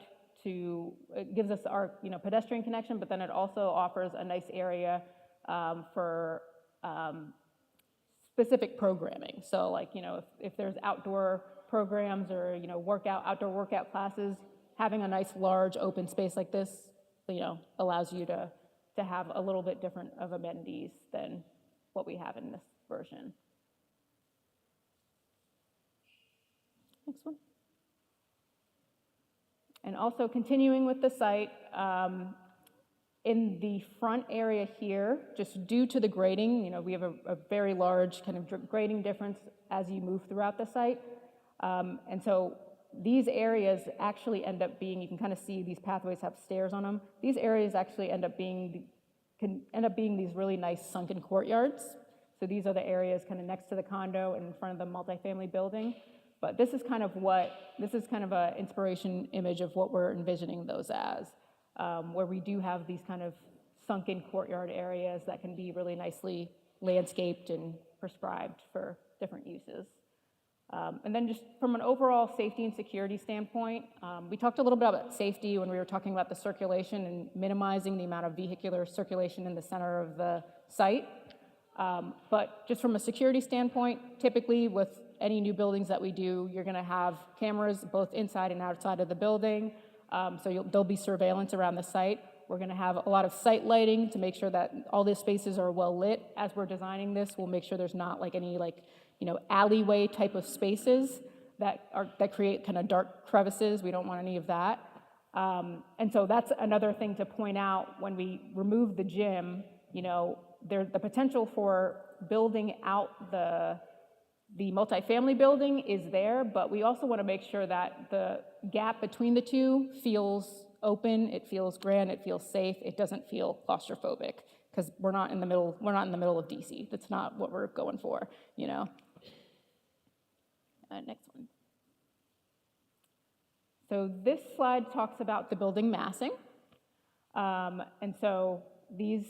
it gives us our, pedestrian connection, but then it also offers a nice area for specific programming. So like, if there's outdoor programs or, outdoor workout classes, having a nice large open space like this, allows you to have a little bit different of amenities than what we have in this version. Next one. And also continuing with the site, in the front area here, just due to the grading, we have a very large kind of grading difference as you move throughout the site. And so these areas actually end up being, you can kind of see these pathways have stairs on them. These areas actually can end up being these really nice sunken courtyards. So these are the areas kind of next to the condo and in front of the multifamily building. But this is kind of an inspiration image of what we're envisioning those as, where we do have these kind of sunken courtyard areas that can be really nicely landscaped and prescribed for different uses. And then just from an overall safety and security standpoint, we talked a little bit about safety when we were talking about the circulation and minimizing the amount of vehicular circulation in the center of the site. But just from a security standpoint, typically with any new buildings that we do, you're gonna have cameras both inside and outside of the building. So there'll be surveillance around the site. We're gonna have a lot of site lighting to make sure that all the spaces are well lit. As we're designing this, we'll make sure there's not like any alleyway type of spaces that create kind of dark crevices. We don't want any of that. And so that's another thing to point out when we remove the gym, there's the potential for building out the multifamily building is there, but we also want to make sure that the gap between the two feels open, it feels grand, it feels safe, it doesn't feel claustrophobic, because we're not in the middle of DC. That's not what we're going for, Next one. So this slide talks about the building massing. And so these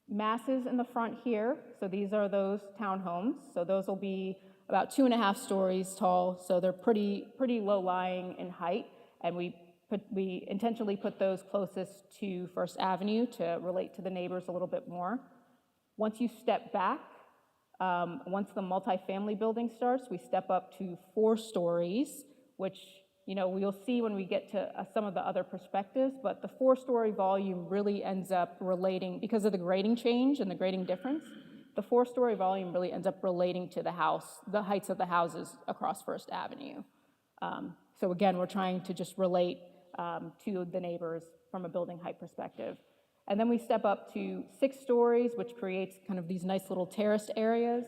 masses in the front here, so these are those townhomes. So those will be about 2.5 stories tall, so they're pretty low-lying in height, and we intentionally put those closest to First Avenue to relate to the neighbors a little bit more. Once you step back, once the multifamily building starts, we step up to 4 stories, which we'll see when we get to some of the other perspectives, but the 4-story volume really ends up relating, because of the grading change and the grading difference, the 4-story volume really ends up relating to the heights of the houses across First Avenue. So again, we're trying to just relate to the neighbors from a building height perspective. And then we step up to 6 stories, which creates kind of these nice little terraced areas.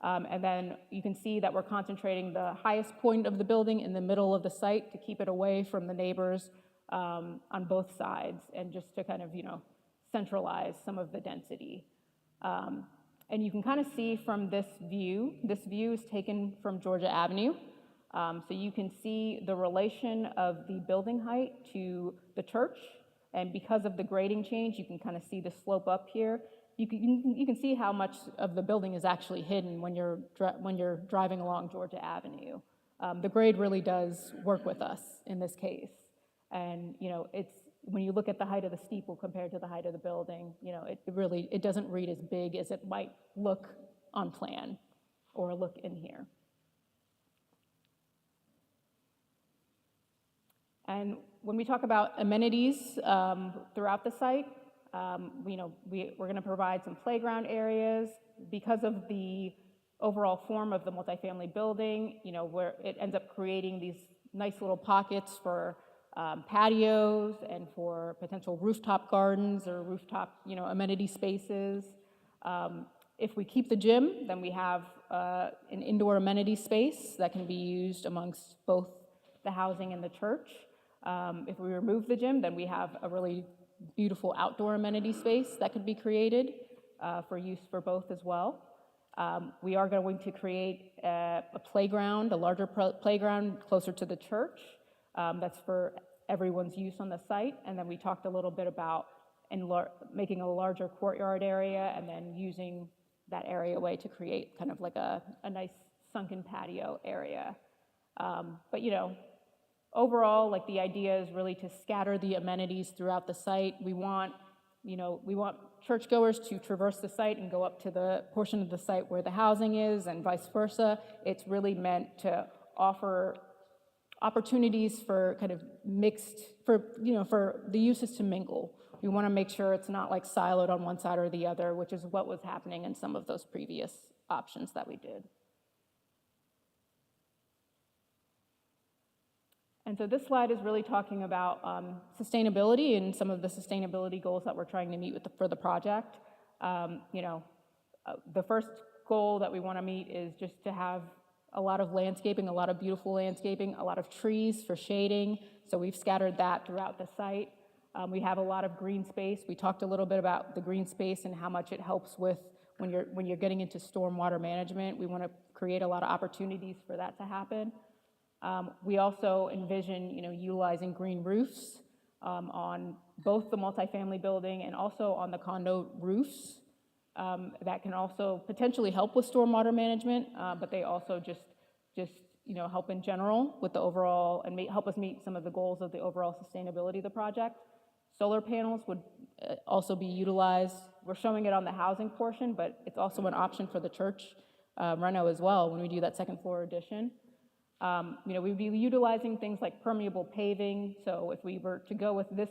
And then you can see that we're concentrating the highest point of the building in the middle of the site to keep it away from the neighbors on both sides, and just to kind of, centralize some of the density. And you can kind of see from this view is taken from Georgia Avenue. So you can see the relation of the building height to the church. And because of the grading change, you can kind of see the slope up here. You can see how much of the building is actually hidden when you're driving along Georgia Avenue. The grade really does work with us in this case. And, it's, when you look at the height of the steeple compared to the height of the building, it doesn't read as big as it might look on plan or look in here. And when we talk about amenities throughout the site, we're going to provide some playground areas because of the overall form of the multifamily building, where it ends up creating these nice little pockets for patios and for potential rooftop gardens or rooftop, amenity spaces. If we keep the gym, then we have an indoor amenity space that can be used amongst both the housing and the church. If we remove the gym, then we have a really beautiful outdoor amenity space that could be created for use for both as well. We are going to create a playground, a larger playground closer to the church. That's for everyone's use on the site. And then we talked a little bit about making a larger courtyard area and then using that area away to create kind of like a nice sunken patio area. But overall, like the idea is really to scatter the amenities throughout the site. We want churchgoers to traverse the site and go up to the portion of the site where the housing is and vice versa. It's really meant to offer opportunities for kind of mixed, for the uses to mingle. We want to make sure it's not like siloed on one side or the other, which is what was happening in some of those previous options that we did. And so this slide is really talking about sustainability and some of the sustainability goals that we're trying to meet for the project. The first goal that we want to meet is just to have a lot of landscaping, a lot of beautiful landscaping, a lot of trees for shading. So we've scattered that throughout the site. We have a lot of green space. We talked a little bit about the green space and how much it helps with when you're getting into stormwater management. We want to create a lot of opportunities for that to happen. We also envision, utilizing green roofs on both the multifamily building and also on the condo roofs. That can also potentially help with stormwater management, but they also just help in general with the overall and help us meet some of the goals of the overall sustainability of the project. Solar panels would also be utilized. We're showing it on the housing portion, but it's also an option for the church reno as well when we do that second floor addition. We'd be utilizing things like permeable paving. So if we were to go with this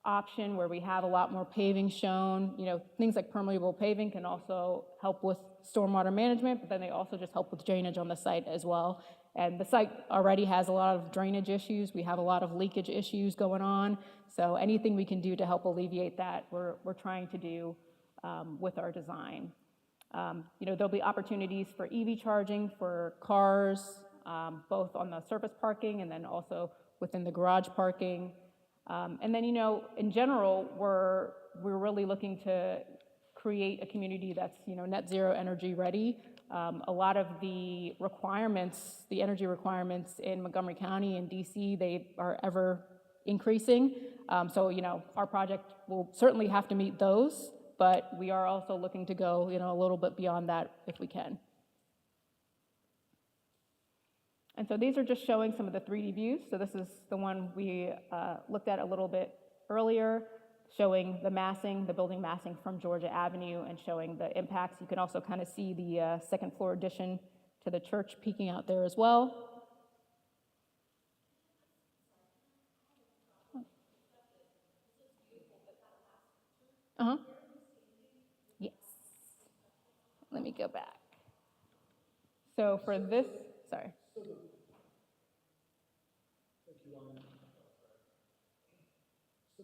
option where we have a lot more paving shown, things like permeable paving can also help with stormwater management, but then they also just help with drainage on the site as well. And the site already has a lot of drainage issues. We have a lot of leakage issues going on. So anything we can do to help alleviate that, we're trying to do with our design. There'll be opportunities for EV charging for cars, both on the surface parking and then also within the garage parking. And then, in general, we're really looking to create a community that's, net zero energy ready. A lot of the requirements, the energy requirements in Montgomery County and DC, they are ever increasing. So, our project will certainly have to meet those, but we are also looking to go, a little bit beyond that if we can. And so these are just showing some of the 3D views. So this is the one we looked at a little bit earlier, showing the massing, the building massing from Georgia Avenue and showing the impacts. You can also kind of see the second floor addition to the church peeking out there as well. Uh-huh. Yes. Let me go back. So for this, sorry. So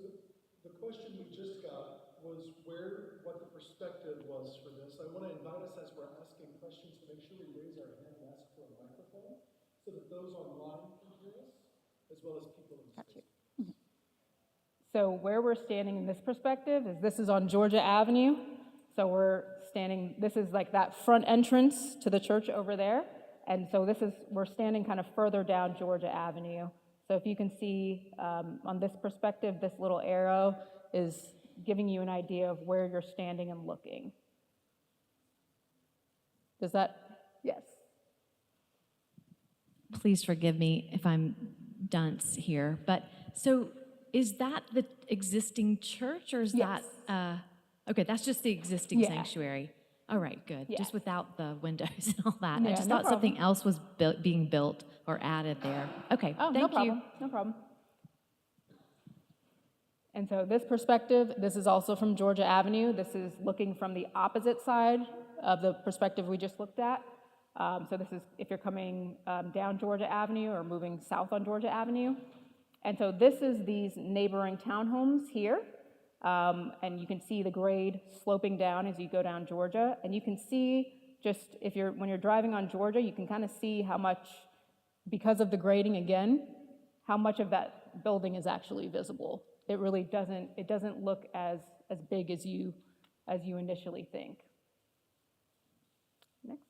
the question we just got was what the perspective was for this. I want to invite us as we're asking questions to make sure we raise our hand and ask for a microphone so that those online can hear us as well as people in the space. So where we're standing in this perspective is this is on Georgia Avenue. So we're standing, this is like that front entrance to the church over there. And so we're standing kind of further down Georgia Avenue. So if you can see on this perspective, this little arrow is giving you an idea of where you're standing and looking. Does that, yes. Please forgive me if I'm dunce here, but so is that the existing church or is Yes. that, okay, that's just the existing Yeah. sanctuary. All right, good. Yeah. Just without the windows and all that. I Yeah, just no thought something else was being built or added there. Okay, Oh, thank no problem. you. No problem. And so this perspective, this is also from Georgia Avenue. This is looking from the opposite side of the perspective we just looked at. So this is if you're coming down Georgia Avenue or moving south on Georgia Avenue. And so this is these neighboring townhomes here. And you can see the grade sloping down as you go down Georgia. And you can see just when you're driving on Georgia, you can kind of see how much, because of the grading again, how much of that building is actually visible. It really doesn't look as big as you initially think. Next.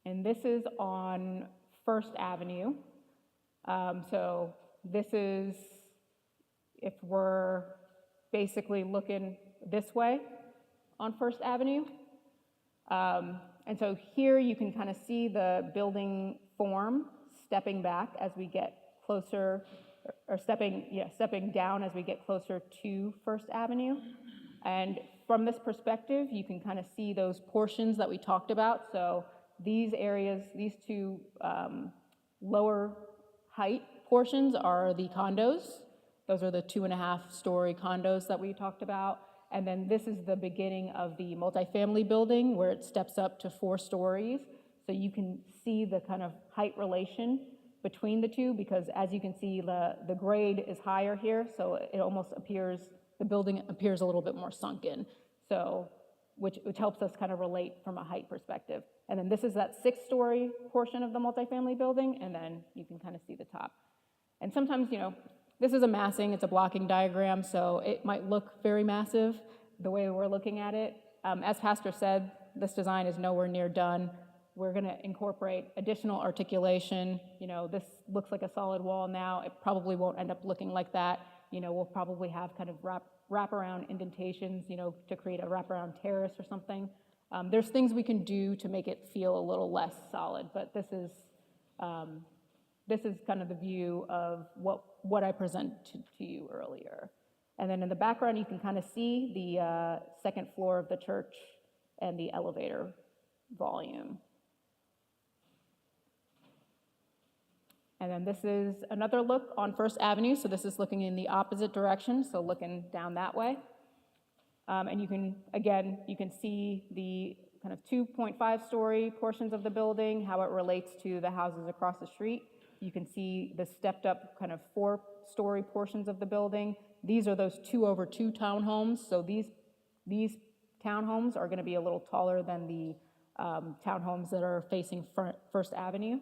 And this is on First Avenue. So this is, if we're basically looking this way on First Avenue. And so here you can kind of see the building form stepping back as we get closer, or stepping down as we get closer to First Avenue. And from this perspective, you can kind of see those portions that we talked about. So these areas, these two lower height portions are the condos. Those are the 2.5-story condos that we talked about. And then this is the beginning of the multifamily building where it steps up to 4 stories. So you can see the kind of height relation between the two, because as you can see, the grade is higher here. So it almost appears, the building appears a little bit more sunken. So, which helps us kind of relate from a height perspective. And then this is that 6-story portion of the multifamily building, and then you can kind of see the top. And sometimes, this is a massing, it's a blocking diagram, so it might look very massive the way we're looking at it. As Pastor said, this design is nowhere near done. We're gonna incorporate additional articulation. This looks like a solid wall now. It probably won't end up looking like that. We'll probably have kind of wraparound indentations, to create a wraparound terrace or something. There's things we can do to make it feel a little less solid, but this is kind of the view of what I presented to you earlier. And then in the background, you can kind of see the second floor of the church and the elevator volume. And then this is another look on First Avenue. So this is looking in the opposite direction, so looking down that way. And you can see the kind of 2.5-story portions of the building, how it relates to the houses across the street. You can see the stepped up kind of 4-story portions of the building. These are those 2-over-2 townhomes. So these townhomes are gonna be a little taller than the townhomes that are facing First Avenue.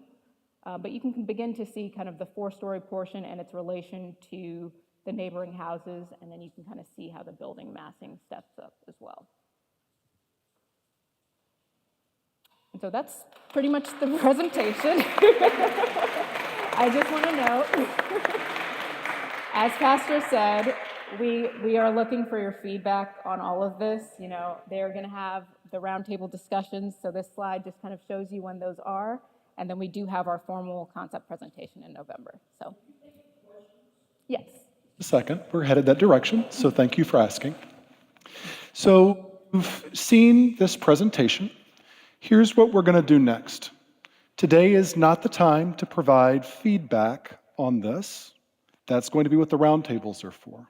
But you can begin to see kind of the 4-story portion and its relation to the neighboring houses, and then you can kind of see how the building massing steps up as well. And so that's pretty much the presentation. I just want to note, as Pastor said, we are looking for your feedback on all of this. They're going to have the roundtable discussions, so this slide just kind of shows you when those are. And then we do have our formal concept presentation in November. So, yes. Second, we're headed that direction, so thank you for asking. So you've seen this presentation. Here's what we're going to do next. Today is not the time to provide feedback on this. That's going to be what the roundtables are for.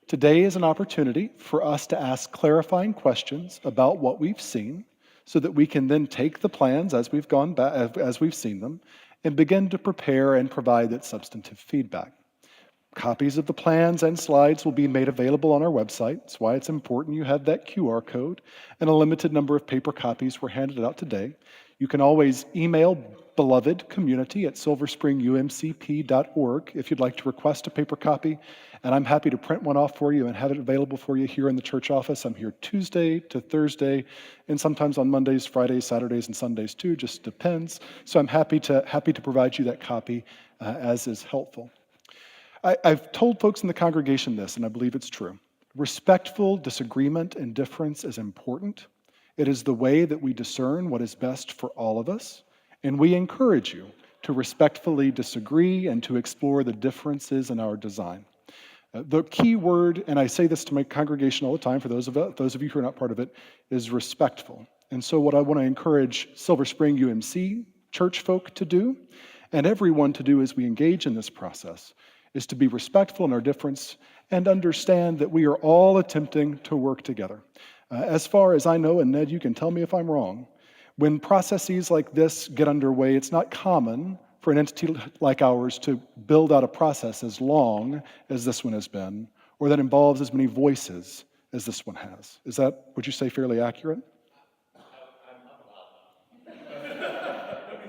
Today is an opportunity for us to ask clarifying questions about what we've seen, so that we can then take the plans as we've gone back, as we've seen them, and begin to prepare and provide that substantive feedback. Copies of the plans and slides will be made available on our website. That's why it's important you have that QR code, and a limited number of paper copies were handed out today. You can always email belovedcommunity@silverspringumcp.org if you'd like to request a paper copy, and I'm happy to print one off for you and have it available for you here in the church office. I'm here Tuesday to Thursday, and sometimes on Mondays, Fridays, Saturdays, and Sundays too, just depends. So I'm happy to provide you that copy as is helpful. I've told folks in the congregation this, and I believe it's true. Respectful disagreement and difference is important. It is the way that we discern what is best for all of us, and we encourage you to respectfully disagree and to explore the differences in our design. The key word, and I say this to my congregation all the time for those of you who are not part of it, is respectful. And so what I want to encourage Silver Spring UMC church folk to do, and everyone to do as we engage in this process, is to be respectful in our difference and understand that we are all attempting to work together. As far as I know, and Ned, you can tell me if I'm wrong, when processes like this get underway, it's not common for an entity like ours to build out a process as long as this one has been, or that involves as many voices as this one has. Is that, would you say, fairly accurate? Nobody's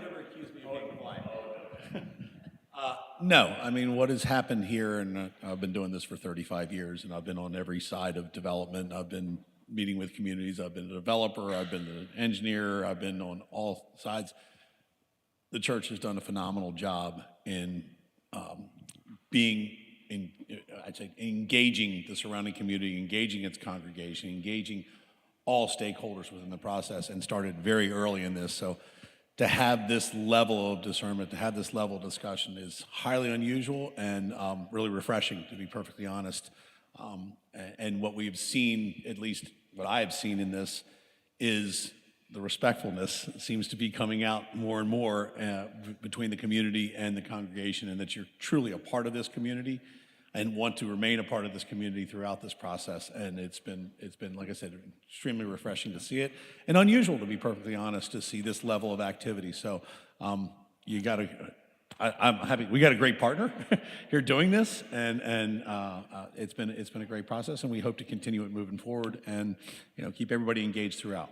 ever accused me of being quiet. No, I mean, what has happened here, and I've been doing this for 35 years, and I've been on every side of development. I've been meeting with communities. I've been a developer. I've been an engineer. I've been on all sides. The church has done a phenomenal job in engaging the surrounding community, engaging its congregation, engaging all stakeholders within the process, and started very early in this. So to have this level of discernment, to have this level of discussion is highly unusual and really refreshing, to be perfectly honest. And what we've seen, at least what I have seen in this, is the respectfulness seems to be coming out more and more between the community and the congregation, and that you're truly a part of this community and want to remain a part of this community throughout this process. And it's been, like I said, extremely refreshing to see it, and unusual, to be perfectly honest, to see this level of activity. So you got to. I'm happy. We got a great partner here doing this, and it's been a great process, and we hope to continue it moving forward, and keep everybody engaged throughout.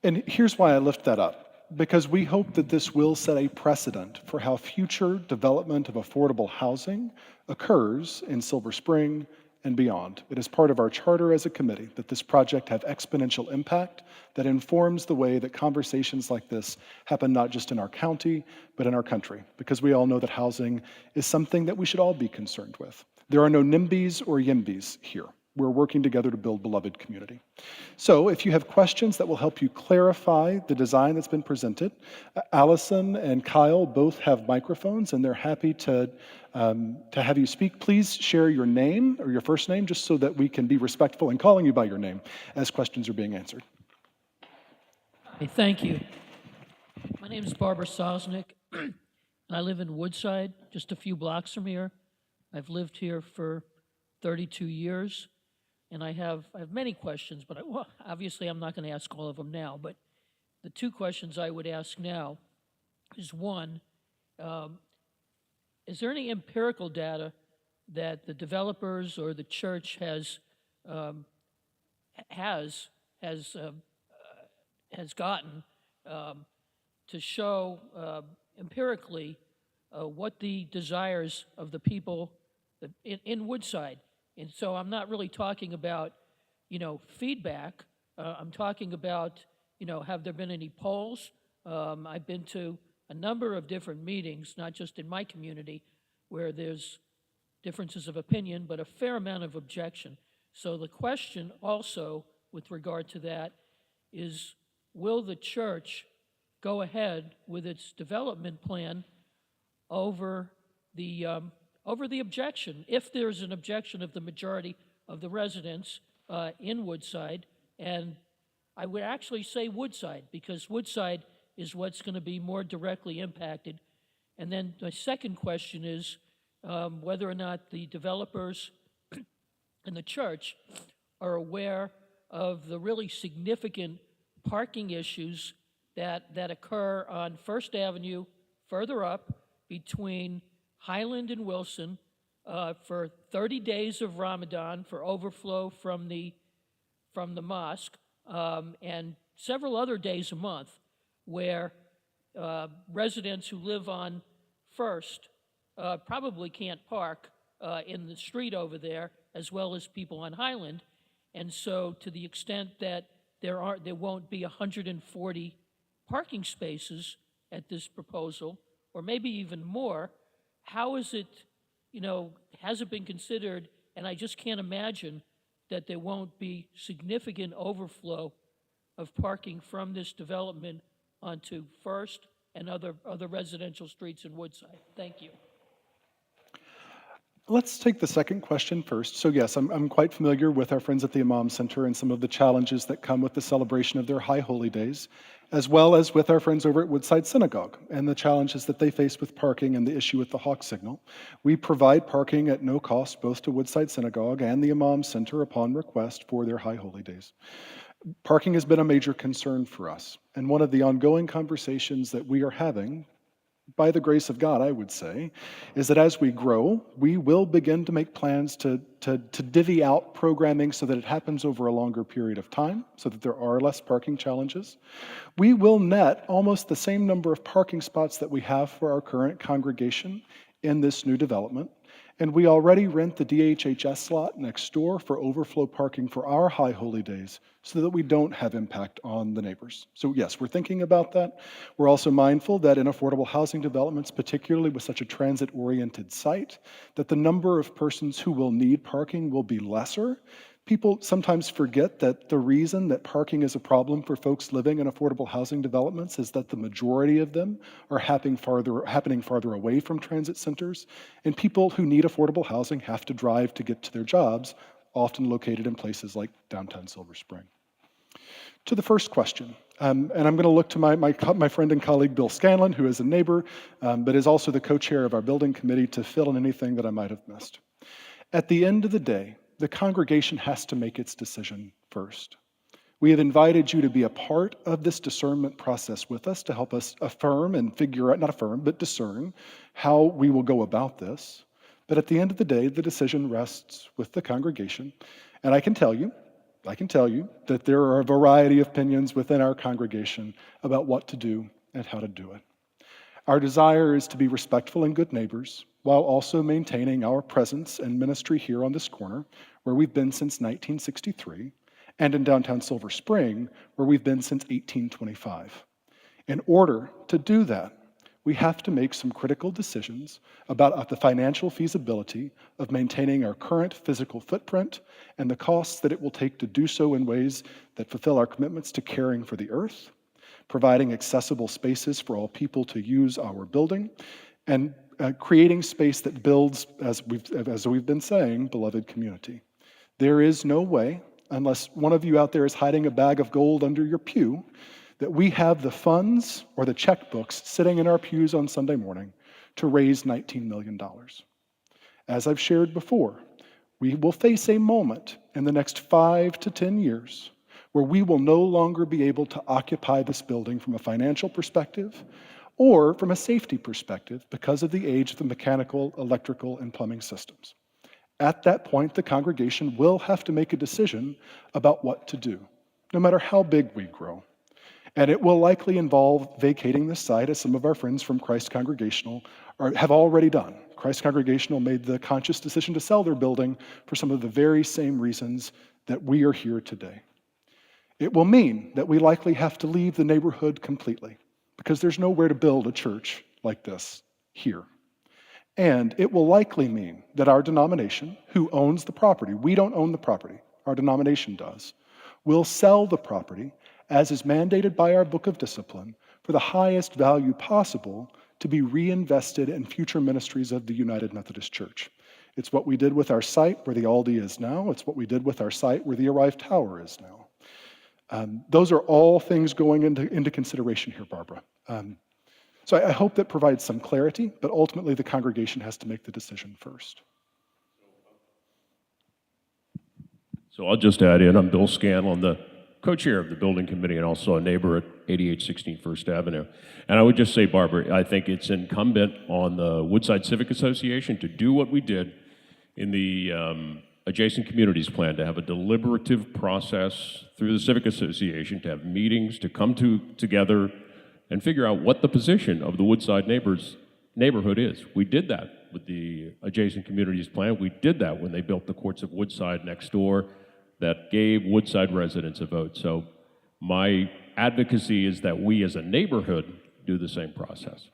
And here's why I lift that up, because we hope that this will set a precedent for how future development of affordable housing occurs in Silver Spring and beyond. It is part of our charter as a committee that this project have exponential impact that informs the way that conversations like this happen not just in our county, but in our country, because we all know that housing is something that we should all be concerned with. There are no NIMBYs or YIMBYs here. We're working together to build beloved community. So if you have questions that will help you clarify the design that's been presented, Allison and Kyle both have microphones, and they're happy to have you speak. Please share your name or your first name, just so that we can be respectful in calling you by your name as questions are being answered. Hey, thank you. My name is Barbara Sosnick, and I live in Woodside, just a few blocks from here. I've lived here for 32 years. And I have many questions, but obviously I'm not going to ask all of them now. But the two questions I would ask now is, one, is there any empirical data that the developers or the church has gotten to show empirically what the desires of the people in Woodside? And so I'm not really talking about, feedback. I'm talking about, have there been any polls? I've been to a number of different meetings, not just in my community, where there's differences of opinion, but a fair amount of objection. So the question also with regard to that is, will the church go ahead with its development plan over the objection, if there's an objection of the majority of the residents in Woodside? And I would actually say Woodside, because Woodside is what's going to be more directly impacted. And then the second question is whether or not the developers and the church are aware of the really significant parking issues that occur on First Avenue further up between Highland and Wilson for 30 days of Ramadan for overflow from the mosque, and several other days a month where residents who live on First probably can't park in the street over there, as well as people on Highland. And so to the extent that there won't be 140 parking spaces at this proposal, or maybe even more, how is it, has it been considered? And I just can't imagine that there won't be significant overflow of parking from this development onto First and other residential streets in Woodside. Thank you. Let's take the second question first. So yes, I'm quite familiar with our friends at the Imam Center and some of the challenges that come with the celebration of their high holy days, as well as with our friends over at Woodside Synagogue and the challenges that they face with parking and the issue with the hawk signal. We provide parking at no cost both to Woodside Synagogue and the Imam Center upon request for their high holy days. Parking has been a major concern for us, and one of the ongoing conversations that we are having, by the grace of God, I would say, is that as we grow, we will begin to make plans to divvy out programming so that it happens over a longer period of time, so that there are less parking challenges. We will net almost the same number of parking spots that we have for our current congregation in this new development. And we already rent the DHHS slot next door for overflow parking for our high holy days so that we don't have impact on the neighbors. So yes, we're thinking about that. We're also mindful that in affordable housing developments, particularly with such a transit-oriented site, that the number of persons who will need parking will be lesser People sometimes forget that the reason that parking is a problem for folks living in affordable housing developments is that the majority of them are happening farther away from transit centers, and people who need affordable housing have to drive to get to their jobs, often located in places like downtown Silver Spring. To the first question, and I'm going to look to my friend and colleague Bill Scanlon, who is a neighbor, but is also the co-chair of our building committee, to fill in anything that I might have missed. At the end of the day, the congregation has to make its decision first. We have invited you to be a part of this discernment process with us to help us affirm and figure out, not affirm, but discern how we will go about this. But at the end of the day, the decision rests with the congregation. And I can tell you that there are a variety of opinions within our congregation about what to do and how to do it. Our desire is to be respectful and good neighbors, while also maintaining our presence and ministry here on this corner, where we've been since 1963, and in downtown Silver Spring, where we've been since 1825. In order to do that, we have to make some critical decisions about the financial feasibility of maintaining our current physical footprint and the costs that it will take to do so in ways that fulfill our commitments to caring for the earth, providing accessible spaces for all people to use our building, and creating space that builds, as we've been saying, beloved community. There is no way, unless one of you out there is hiding a bag of gold under your pew, that we have the funds or the checkbooks sitting in our pews on Sunday morning to raise $19 million. As I've shared before, we will face a moment in the next 5 to 10 years where we will no longer be able to occupy this building from a financial perspective or from a safety perspective because of the age of the mechanical, electrical, and plumbing systems. At that point, the congregation will have to make a decision about what to do, no matter how big we grow. And it will likely involve vacating this site, as some of our friends from Christ Congregational have already done. Christ Congregational made the conscious decision to sell their building for some of the very same reasons that we are here today. It will mean that we likely have to leave the neighborhood completely, because there's nowhere to build a church like this here. And it will likely mean that our denomination, who owns the property, we don't own the property, our denomination does, will sell the property as is mandated by our Book of Discipline for the highest value possible to be reinvested in future ministries of the United Methodist Church. It's what we did with our site where the Aldi is now. It's what we did with our site where the Arrive Tower is now. Those are all things going into consideration here, Barbara. So I hope that provides some clarity, but ultimately the congregation has to make the decision first. So I'll just add in, I'm Bill Scanlon, the co-chair of the building committee and also a neighbor at 8816 First Avenue. And I would just say, Barbara, I think it's incumbent on the Woodside Civic Association to do what we did in the adjacent communities plan, to have a deliberative process through the Civic Association, to have meetings, to come together and figure out what the position of the Woodside neighborhood is. We did that with the adjacent communities plan. We did that when they built the Courts of Woodside next door that gave Woodside residents a vote. So my advocacy is that we as a neighborhood do the same process.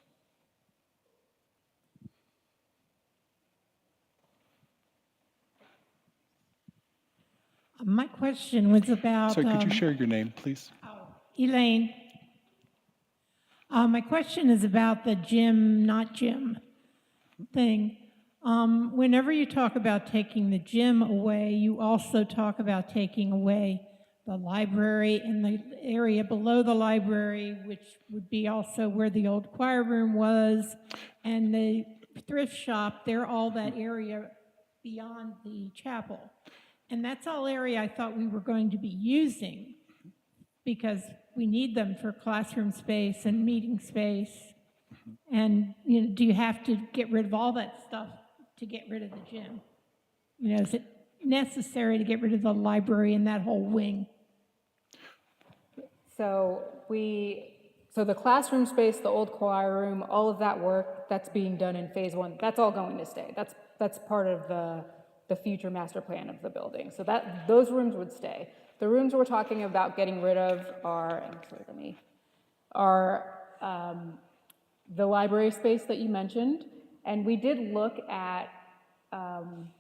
My question was about... Sorry, could you share your name, please? Elaine. My question is about the gym, not gym thing. Whenever you talk about taking the gym away, you also talk about taking away the library and the area below the library, which would be also where the old choir room was, and the thrift shop. They're all that area beyond the chapel. And that's all area I thought we were going to be using, because we need them for classroom space and meeting space. And do you have to get rid of all that stuff to get rid of the gym? Is it necessary to get rid of the library and that whole wing? So the classroom space, the old choir room, all of that work that's being done in phase one, that's all going to stay. That's part of the future master plan of the building. So those rooms would stay. The rooms we're talking about getting rid of are the library space that you mentioned, and we did look at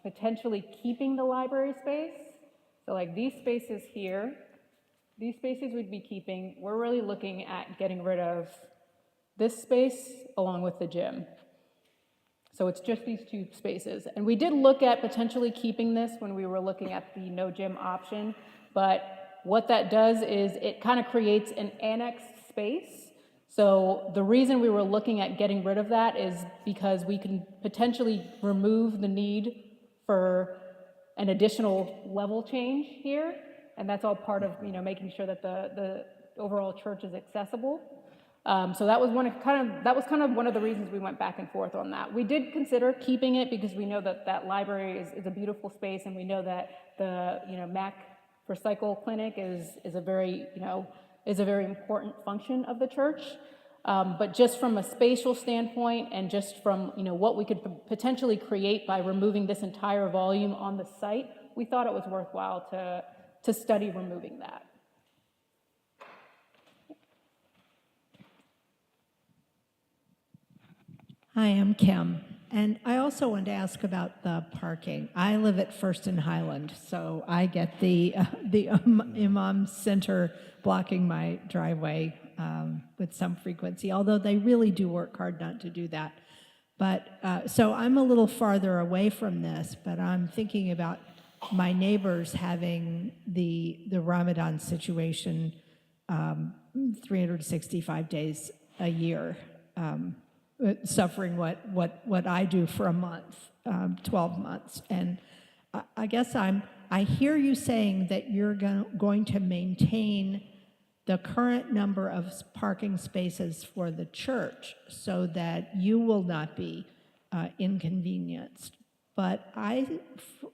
potentially keeping the library space So like these spaces here, these spaces we'd be keeping. We're really looking at getting rid of this space along with the gym. So it's just these two spaces. And we did look at potentially keeping this when we were looking at the no gym option, but what that does is it kind of creates an annexed space. So the reason we were looking at getting rid of that is because we can potentially remove the need for an additional level change here, and that's all part of, making sure that the overall church is accessible. So that was kind of one of the reasons we went back and forth on that. We did consider keeping it because we know that that library is a beautiful space, and we know that the Mac for Cycle Clinic is a very important function of the church. But just from a spatial standpoint, and just from what we could potentially create by removing this entire volume on the site, we thought it was worthwhile to study removing that. Hi, I'm Kim, and I also wanted to ask about the parking. I live at First and Highland, so I get the Imam Center blocking my driveway with some frequency, although they really do work hard not to do that. But, so I'm a little farther away from this, but I'm thinking about my neighbors having the Ramadan situation 365 days a year, suffering what I do for a month, 12 months. And I guess I hear you saying that you're going to maintain the current number of parking spaces for the church so that you will not be inconvenienced. But I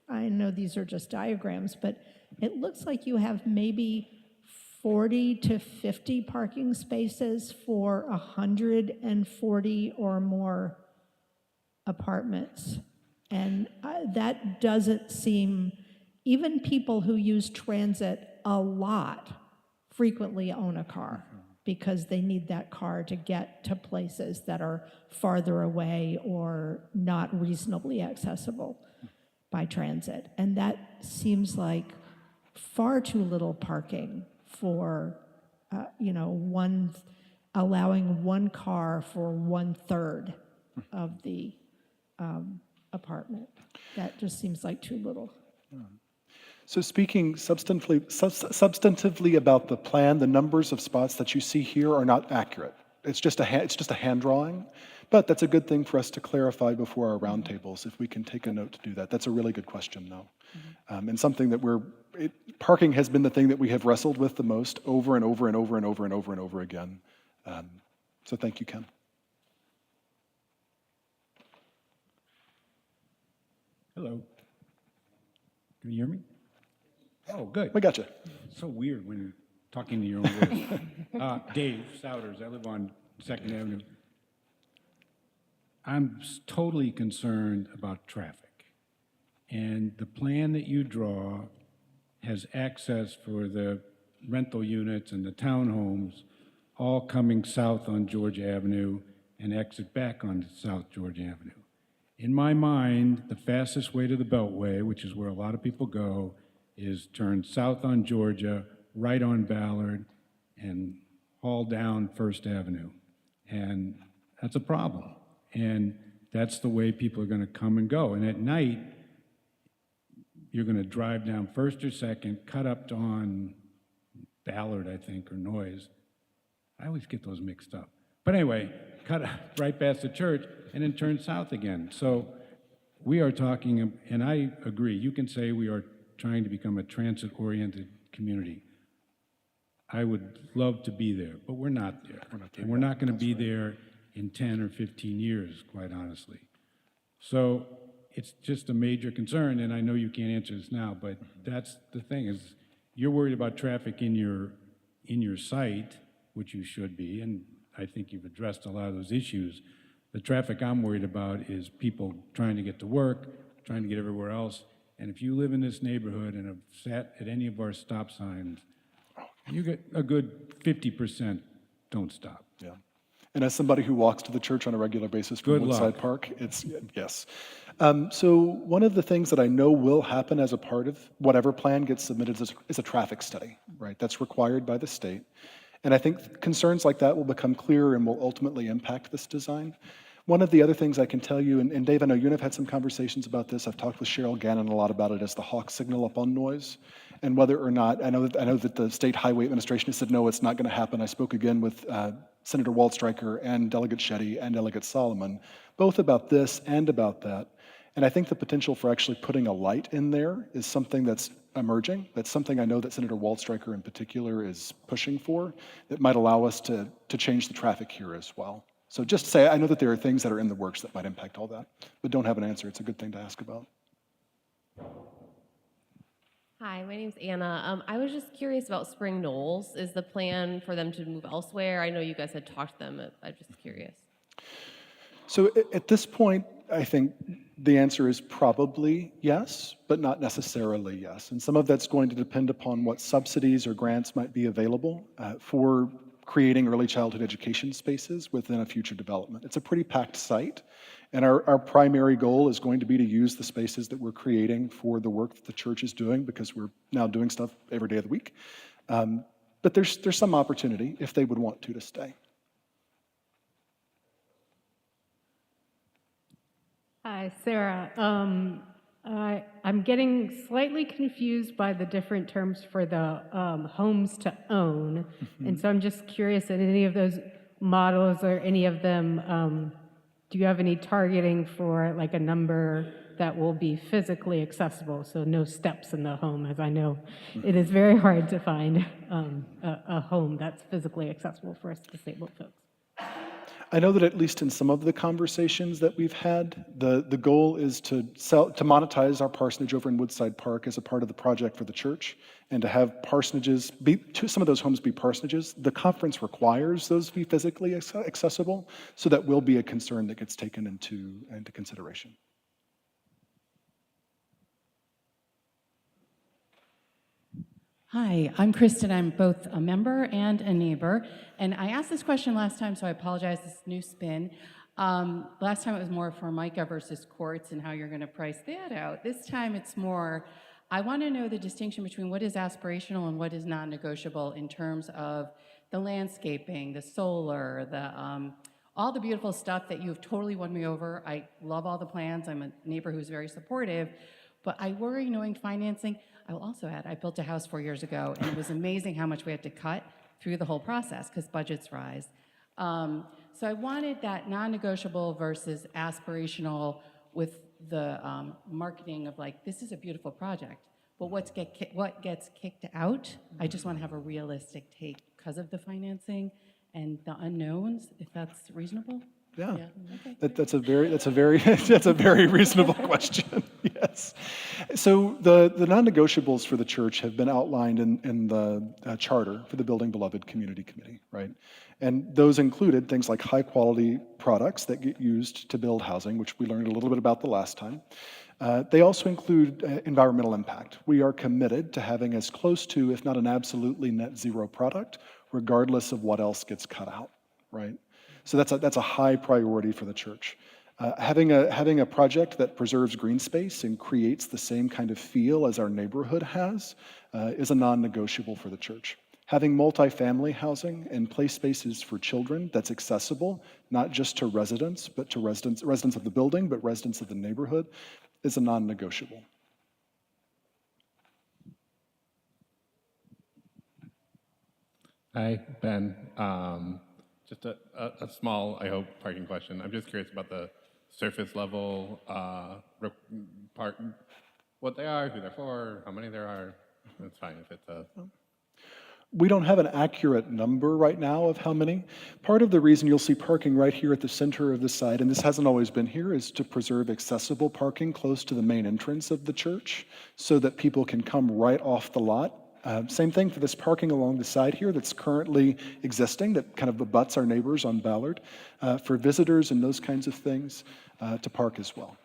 know these are just diagrams, but it looks like you have maybe 40 to 50 parking spaces for 140 or more apartments. And that doesn't seem, even people who use transit a lot frequently own a car because they need that car to get to places that are farther away or not reasonably accessible by transit. And that seems like far too little parking for, allowing one car for 1/3 of the apartment. That just seems like too little. So speaking substantively about the plan, the numbers of spots that you see here are not accurate. It's just a hand drawing, but that's a good thing for us to clarify before our roundtables, if we can take a note to do that. That's a really good question, though. And something that parking has been the thing that we have wrestled with the most over and over and over and over and over and over again. So thank you, Ken. Hello. Can you hear me? Oh, good. We got you. So weird when you're talking to your own voice. Dave Souders, I live on 2nd Avenue. I'm totally concerned about traffic. And the plan that you draw has access for the rental units and the townhomes all coming south on George Avenue and exit back on South George Avenue. In my mind, the fastest way to the Beltway, which is where a lot of people go, is turn south on Georgia, right on Ballard, and haul down First Avenue. And that's a problem. And that's the way people are going to come and go. And at night, you're going to drive down First or Second, cut up on Ballard, I think, or Noyes. I always get those mixed up. But anyway, cut right past the church and then turn south again. So we are talking, and I agree, you can say we are trying to become a transit-oriented community. I would love to be there, but we're not there. And we're not going to be there in 10 or 15 years, quite honestly. So it's just a major concern, and I know you can't answer this now, but that's the thing, is you're worried about traffic in your site, which you should be, and I think you've addressed a lot of those issues. The traffic I'm worried about is people trying to get to work, trying to get everywhere else. And if you live in this neighborhood and have sat at any of our stop signs, you get a good 50% don't stop. Yeah. And as somebody who walks to the church on a regular basis from Good Woodside luck. Park, it's, yes. So one of the things that I know will happen as a part of whatever plan gets submitted is a traffic study, right? That's required by the state. And I think concerns like that will become clearer and will ultimately impact this design. One of the other things I can tell you, and Dave, I know you and I have had some conversations about this. I've talked with Cheryl Gannon a lot about it, is the Hawk signal up on noise, and whether or not I know that the State Highway Administration has said no, it's not going to happen. I spoke again with Senator Waldstreicher and Delegate Shetty and Delegate Solomon, both about this and about that. And I think the potential for actually putting a light in there is something that's emerging. That's something I know that Senator Waldstreicher in particular is pushing for, that might allow us to change the traffic here as well. So just to say, I know that there are things that are in the works that might impact all that, but don't have an answer. It's a good thing to ask about. Hi, my name's Anna. I was just curious about Spring Knolls. Is the plan for them to move elsewhere? I know you guys had talked to them. I'm just curious. So at this point, I think the answer is probably yes, but not necessarily yes. And some of that's going to depend upon what subsidies or grants might be available for creating early childhood education spaces within a future development. It's a pretty packed site, and our primary goal is going to be to use the spaces that we're creating for the work that the church is doing, because we're now doing stuff every day of the week. But there's some opportunity, if they would want to stay. Hi, Sarah. I'm getting slightly confused by the different terms for the homes to own. And so I'm just curious, at any of those models or any of them, do you have any targeting for like a number that will be physically accessible? So no steps in the home, as I know it is very hard to find a home that's physically accessible for us disabled folks. I know that at least in some of the conversations that we've had, the goal is to monetize our parsonage over in Woodside Park as a part of the project for the church, and to have parsonages some of those homes be parsonages. The conference requires those be physically accessible, so that will be a concern that gets taken into consideration. Hi, I'm Kristen. I'm both a member and a neighbor. And I asked this question last time, so I apologize, this new spin. Last time it was more Formica versus Quartz and how you're going to price that out. This time it's more, I want to know the distinction between what is aspirational and what is non-negotiable in terms of the landscaping, the solar, all the beautiful stuff that you've totally won me over. I love all the plans. I'm a neighbor who's very supportive. But I worry knowing financing. I will also add, I built a house 4 years ago, and it was amazing how much we had to cut through the whole process because budgets rise. So I wanted that non-negotiable versus aspirational with the marketing of like, this is a beautiful project. But what gets kicked out, I just want to have a realistic take because of the financing and the unknowns, if that's reasonable. Yeah, Okay. that's a very reasonable question. Yes. So the non-negotiables for the church have been outlined in the charter for the Building Beloved Community Committee, right? And those included things like high quality products that get used to build housing, which we learned a little bit about the last time. They also include environmental impact. We are committed to having as close to, if not an absolutely net zero product, regardless of what else gets cut out, right? So that's a high priority for the church. Having a project that preserves green space and creates the same kind of feel as our neighborhood has is a non-negotiable for the church. Having multifamily housing and play spaces for children that's accessible, not just to residents, but to residents of the building, but residents of the neighborhood, is a non-negotiable. Hi, Ben. Just a small, I hope, parking question. I'm just curious about the surface level park, what they are, who they're for, how many there are. It's fine if it's a... We don't have an accurate number right now of how many. Part of the reason you'll see parking right here at the center of the site, and this hasn't always been here, is to preserve accessible parking close to the main entrance of the church so that people can come right off the lot. Same thing for this parking along the side here that's currently existing, that kind of abuts our neighbors on Ballard, for visitors and those kinds of things to park as well.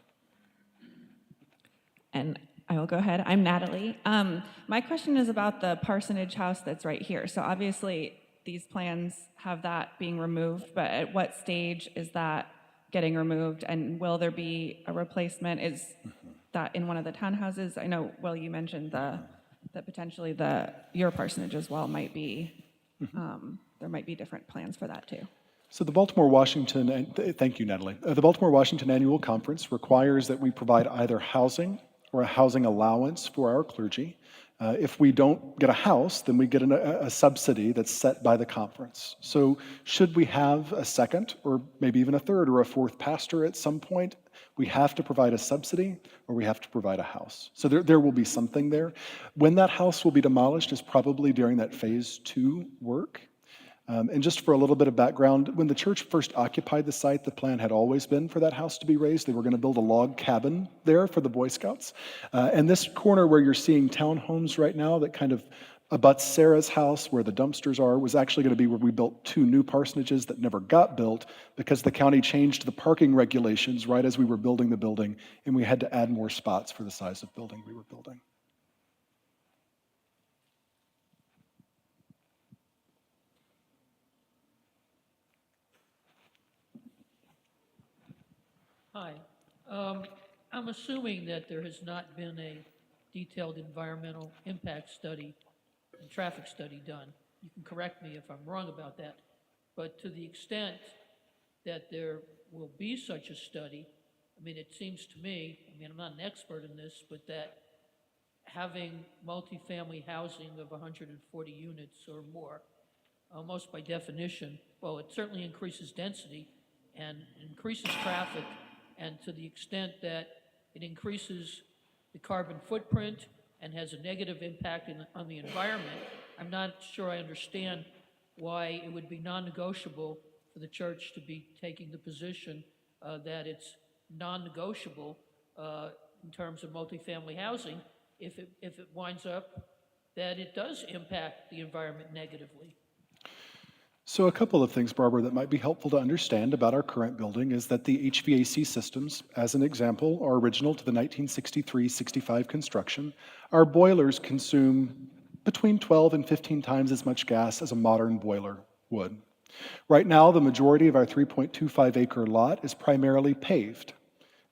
And I will go ahead. I'm Natalie. My question is about the parsonage house that's right here. So obviously, these plans have that being removed, but at what stage is that getting removed? And will there be a replacement? Is that in one of the townhouses? I know, Will, you mentioned that potentially your parsonage as well might be, there might be different plans for that too. So the Baltimore Washington, and thank you, Natalie. The Baltimore Washington Annual Conference requires that we provide either housing or a housing allowance for our clergy. If we don't get a house, then we get a subsidy that's set by the conference. So should we have a second or maybe even a third or a fourth pastor at some point, we have to provide a subsidy or we have to provide a house. So there will be something there. When that house will be demolished is probably during that phase 2 work. And just for a little bit of background, when the church first occupied the site, the plan had always been for that house to be raised. They were going to build a log cabin there for the Boy Scouts. And this corner where you're seeing townhomes right now that kind of abuts Sarah's house where the dumpsters are was actually going to be where we built 2 new parsonages that never got built because the county changed the parking regulations right as we were building the building, and we had to add more spots for the size of building we were building. Hi. I'm assuming that there has not been a detailed environmental impact study and traffic study done. You can correct me if I'm wrong about that. But to the extent that there will be such a study, I mean, it seems to me, I mean, I'm not an expert in this, but that having multifamily housing of 140 units or more, almost by definition, well, it certainly increases density and increases traffic, and to the extent that it increases the carbon footprint and has a negative impact on the environment, I'm not sure I understand why it would be non-negotiable for the church to be taking the position that it's non-negotiable in terms of multifamily housing if it winds up that it does impact the environment negatively. So a couple of things, Barbara, that might be helpful to understand about our current building is that the HVAC systems, as an example, are original to the 1963-65 construction. Our boilers consume between 12 and 15 times as much gas as a modern boiler would. Right now, the majority of our 3.25 acre lot is primarily paved.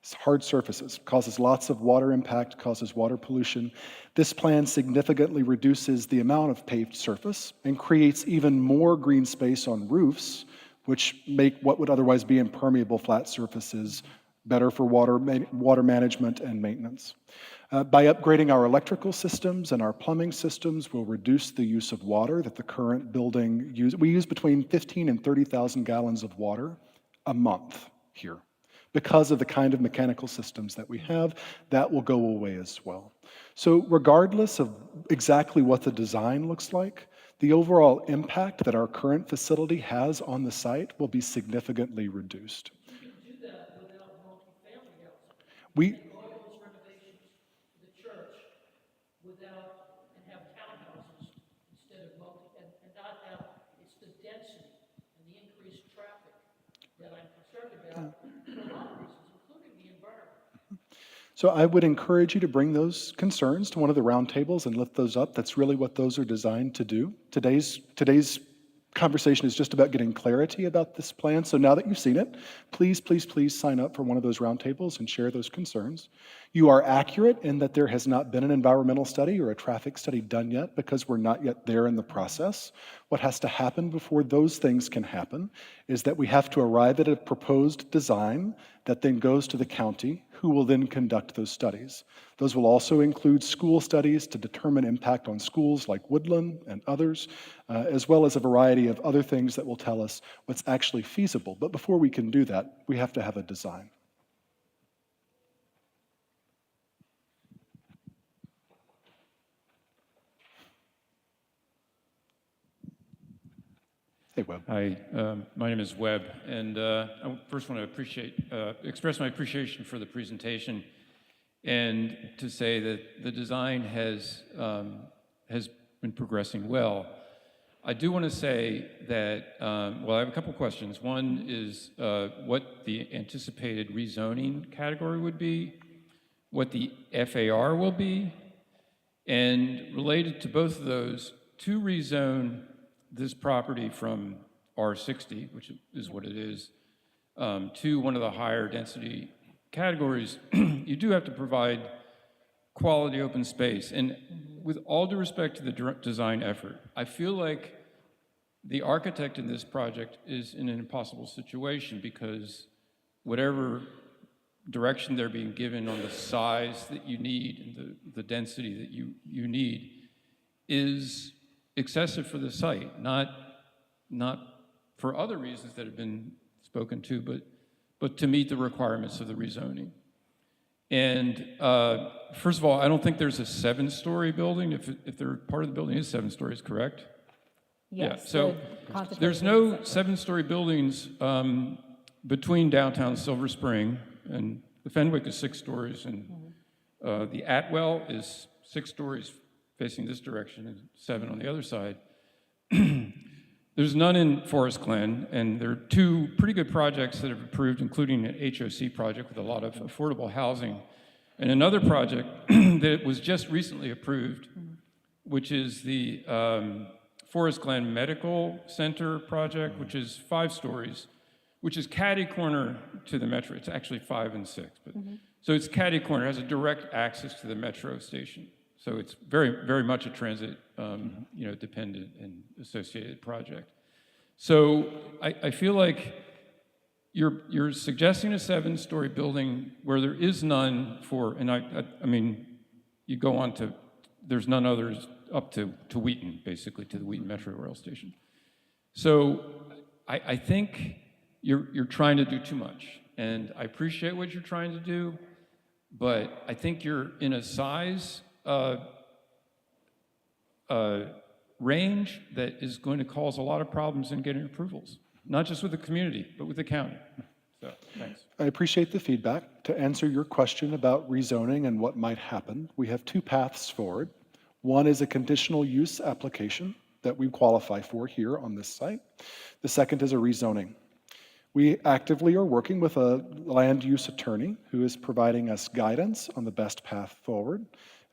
It's hard surfaces, causes lots of water impact, causes water pollution. This plan significantly reduces the amount of paved surface and creates even more green space on roofs, which make what would otherwise be impermeable flat surfaces better for water management and maintenance. By upgrading our electrical systems and our plumbing systems, we'll reduce the use of water that the current building uses. We use between 15 and 30,000 gallons of water a month here. Because of the kind of mechanical systems that we have, that will go away as well. So regardless of exactly what the design looks like, the overall impact that our current facility has on the site will be significantly reduced. You can do that without multifamily housing. We, and all those renovations to the church without, and have townhouses instead of and not have, it's the density and the increased traffic that I'm concerned about. So I would encourage you to bring those concerns to one of the roundtables and lift those up. That's really what those are designed to do. Today's conversation is just about getting clarity about this plan. So now that you've seen it, please, please, please sign up for one of those roundtables and share those concerns. You are accurate in that there has not been an environmental study or a traffic study done yet because we're not yet there in the process. What has to happen before those things can happen is that we have to arrive at a proposed design that then goes to the county, who will then conduct those studies. Those will also include school studies to determine impact on schools like Woodland and others, as well as a variety of other things that will tell us what's actually feasible. But before we can do that, we have to have a design. Hey, Webb. Hi, my name is Webb, and I first want to express my appreciation for the presentation, and to say that the design has been progressing well. I do want to say that, well, I have a couple questions. One is what the anticipated rezoning category would be, what the FAR will be, and related to both of those, to rezone this property from R60, which is what it is, to one of the higher density categories, you do have to provide quality open space. And with all due respect to the design effort, I feel like the architect in this project is in an impossible situation because whatever direction they're being given on the size that you need and the density that you need is excessive for the site, not for other reasons that have been spoken to, but to meet the requirements of the rezoning. And first of all, I don't think there's a 7-story building. If they're part of the building is 7 stories, correct? Yes. Yeah, so there's no 7-story buildings between downtown Silver Spring, and the Fenwick is 6 stories, and the Atwell is 6 stories facing this direction and 7 on the other side. There's none in Forest Glen, and there are 2 pretty good projects that have approved, including an HOC project with a lot of affordable housing, and another project that was just recently approved, which is the Forest Glen Medical Center project, which is 5 stories, which is catty corner to the metro. It's actually 5 and 6, but so it's catty corner. It has a direct access to the metro station. So it's very, very much a transit, dependent and associated project. So I feel like you're suggesting a 7-story building where there is none for, and I mean, you go on to, there's none others up to Wheaton, basically, to the Wheaton Metro Rail Station. So I think you're trying to do too much, and I appreciate what you're trying to do, but I think you're in a size range that is going to cause a lot of problems in getting approvals, not just with the community, but with the county. So, thanks. I appreciate the feedback. To answer your question about rezoning and what might happen, we have 2 paths forward. One is a conditional use application that we qualify for here on this site. The second is a rezoning. We actively are working with a land use attorney who is providing us guidance on the best path forward.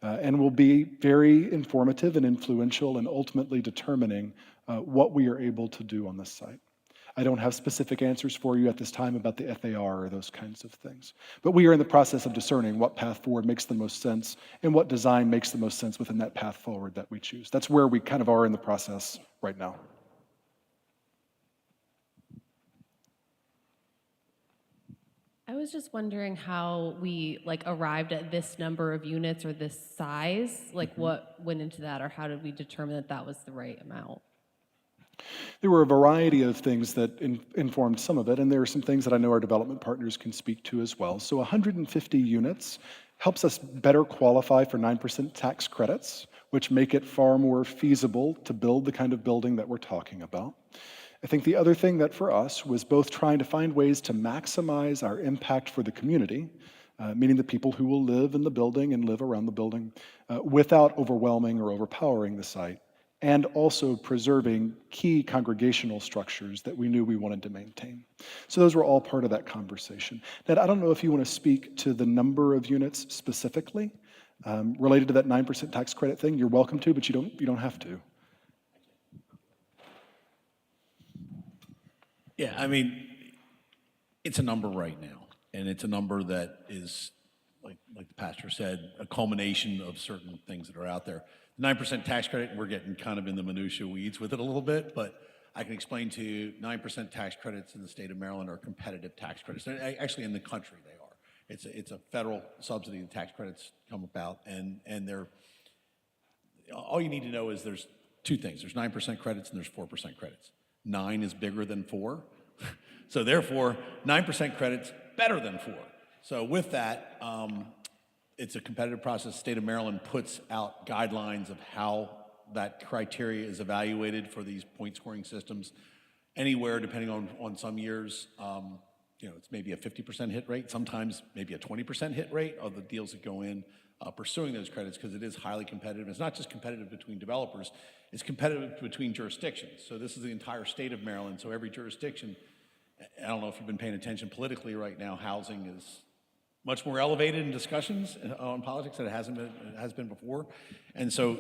And will be very informative and influential in ultimately determining what we are able to do on this site. I don't have specific answers for you at this time about the FAR or those kinds of things. But we are in the process of discerning what path forward makes the most sense and what design makes the most sense within that path forward that we choose. That's where we kind of are in the process right now. I was just wondering how we arrived at this number of units or this size, what went into that, or how did we determine that that was the right amount? There were a variety of things that informed some of it, and there are some things that I know our development partners can speak to as well. So 150 units helps us better qualify for 9% tax credits, which make it far more feasible to build the kind of building that we're talking about. I think the other thing that for us was both trying to find ways to maximize our impact for the community, meaning the people who will live in the building and live around the building, without overwhelming or overpowering the site, and also preserving key congregational structures that we knew we wanted to maintain. So those were all part of that conversation. Ned, I don't know if you want to speak to the number of units specifically related to that 9% tax credit thing. You're welcome to, but you don't have to. Yeah, I mean, it's a number right now, and it's a number that is, like the pastor said, a culmination of certain things that are out there. 9% tax credit, we're getting kind of in the minutia weeds with it a little bit, but I can explain to you 9% tax credits in the state of Maryland are competitive tax credits. Actually, in the country they are. It's a federal subsidy. The tax credits come about, and they're, all you need to know is there's 2 things. There's 9% credits and there's 4% credits. 9 is bigger than 4. So therefore, 9% credits better than 4. So with that, it's a competitive process. The state of Maryland puts out guidelines of how that criteria is evaluated for these point scoring systems. Anywhere, depending on some years, it's maybe a 50% hit rate, sometimes maybe a 20% hit rate of the deals that go in pursuing those credits, because it is highly competitive. It's not just competitive between developers, it's competitive between jurisdictions. So this is the entire state of Maryland, so every jurisdiction, I don't know if you've been paying attention politically right now, housing is much more elevated in discussions on politics than it has been before. And so,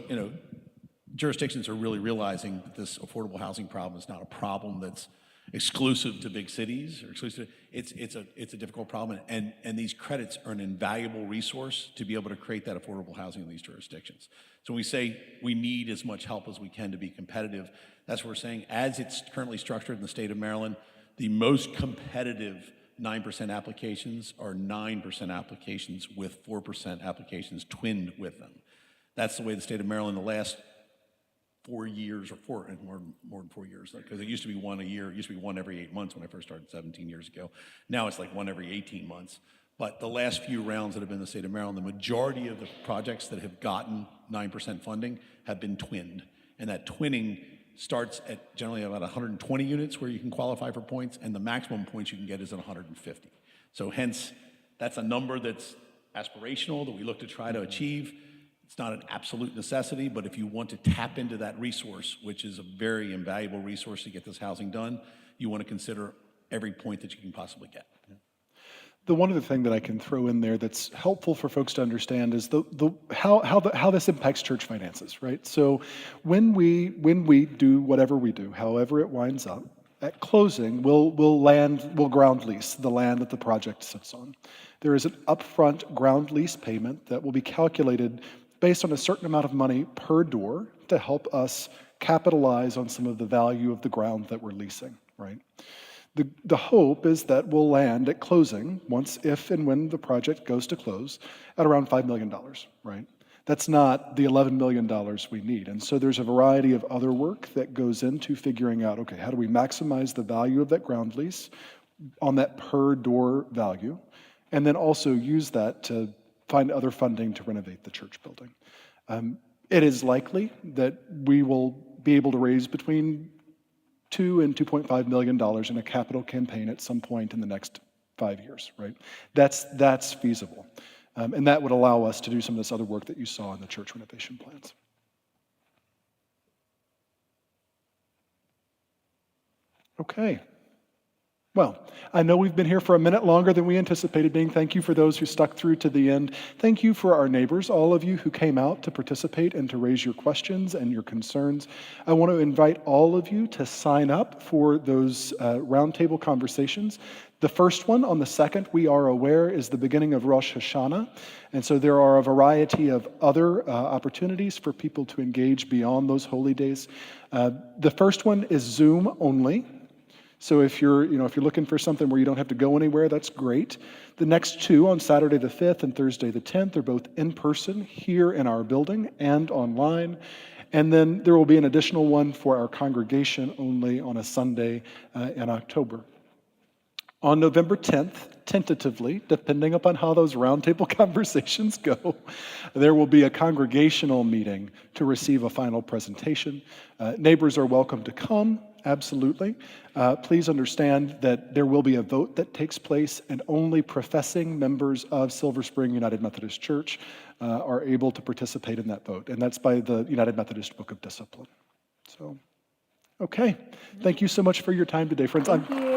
jurisdictions are really realizing that this affordable housing problem is not a problem that's exclusive to big cities or exclusive. It's a difficult problem, and these credits are an invaluable resource to be able to create that affordable housing in these jurisdictions. So when we say we need as much help as we can to be competitive, that's what we're saying. As it's currently structured in the state of Maryland, the most competitive 9% applications are 9% applications with 4% applications twinned with them. That's the way the state of Maryland, the last 4 years, or more than 4 years, because it used to be one a year. It used to be one every 8 months when I first started 17 years ago. Now it's like one every 18 months. But the last few rounds that have been in the state of Maryland, the majority of the projects that have gotten 9% funding have been twinned. And that twinning starts at generally about 120 units where you can qualify for points, and the maximum points you can get is at 150. So hence, that's a number that's aspirational that we look to try to achieve. It's not an absolute necessity, but if you want to tap into that resource, which is a very invaluable resource to get this housing done, you want to consider every point that you can possibly get. The one other thing that I can throw in there that's helpful for folks to understand is how this impacts church finances, right? So when we do whatever we do, however it winds up, at closing, we'll ground lease the land that the project sits on. There is an upfront ground lease payment that will be calculated based on a certain amount of money per door to help us capitalize on some of the value of the ground that we're leasing, right? The hope is that we'll land at closing, once, if and when the project goes to close, at around $5 million, right? That's not the $11 million we need. And so there's a variety of other work that goes into figuring out, okay, how do we maximize the value of that ground lease on that per door value, and then also use that to find other funding to renovate the church building. It is likely that we will be able to raise between $2 and $2.5 million in a capital campaign at some point in the next 5 years, right? That's feasible. And that would allow us to do some of this other work that you saw in the church renovation plans. Okay. Well, I know we've been here for a minute longer than we anticipated being. Thank you for those who stuck through to the end. Thank you for our neighbors, all of you who came out to participate and to raise your questions and your concerns. I want to invite all of you to sign up for those roundtable conversations. The first one on the 2nd, we are aware, is the beginning of Rosh Hashanah. And so there are a variety of other opportunities for people to engage beyond those holy days. The first one is Zoom only. So if you're looking for something where you don't have to go anywhere, that's great. The next two, on Saturday the 5th and Thursday the 10th, are both in person here in our building and online. And then there will be an additional one for our congregation only on a Sunday in October. On November 10th, tentatively, depending upon how those roundtable conversations go, there will be a congregational meeting to receive a final presentation. Neighbors are welcome to come, absolutely. Please understand that there will be a vote that takes place, and only professing members of Silver Spring United Methodist Church are able to participate in that vote, and that's by the United Methodist Book of Discipline. So, okay. Thank you so much for your time today, friends. Thank you.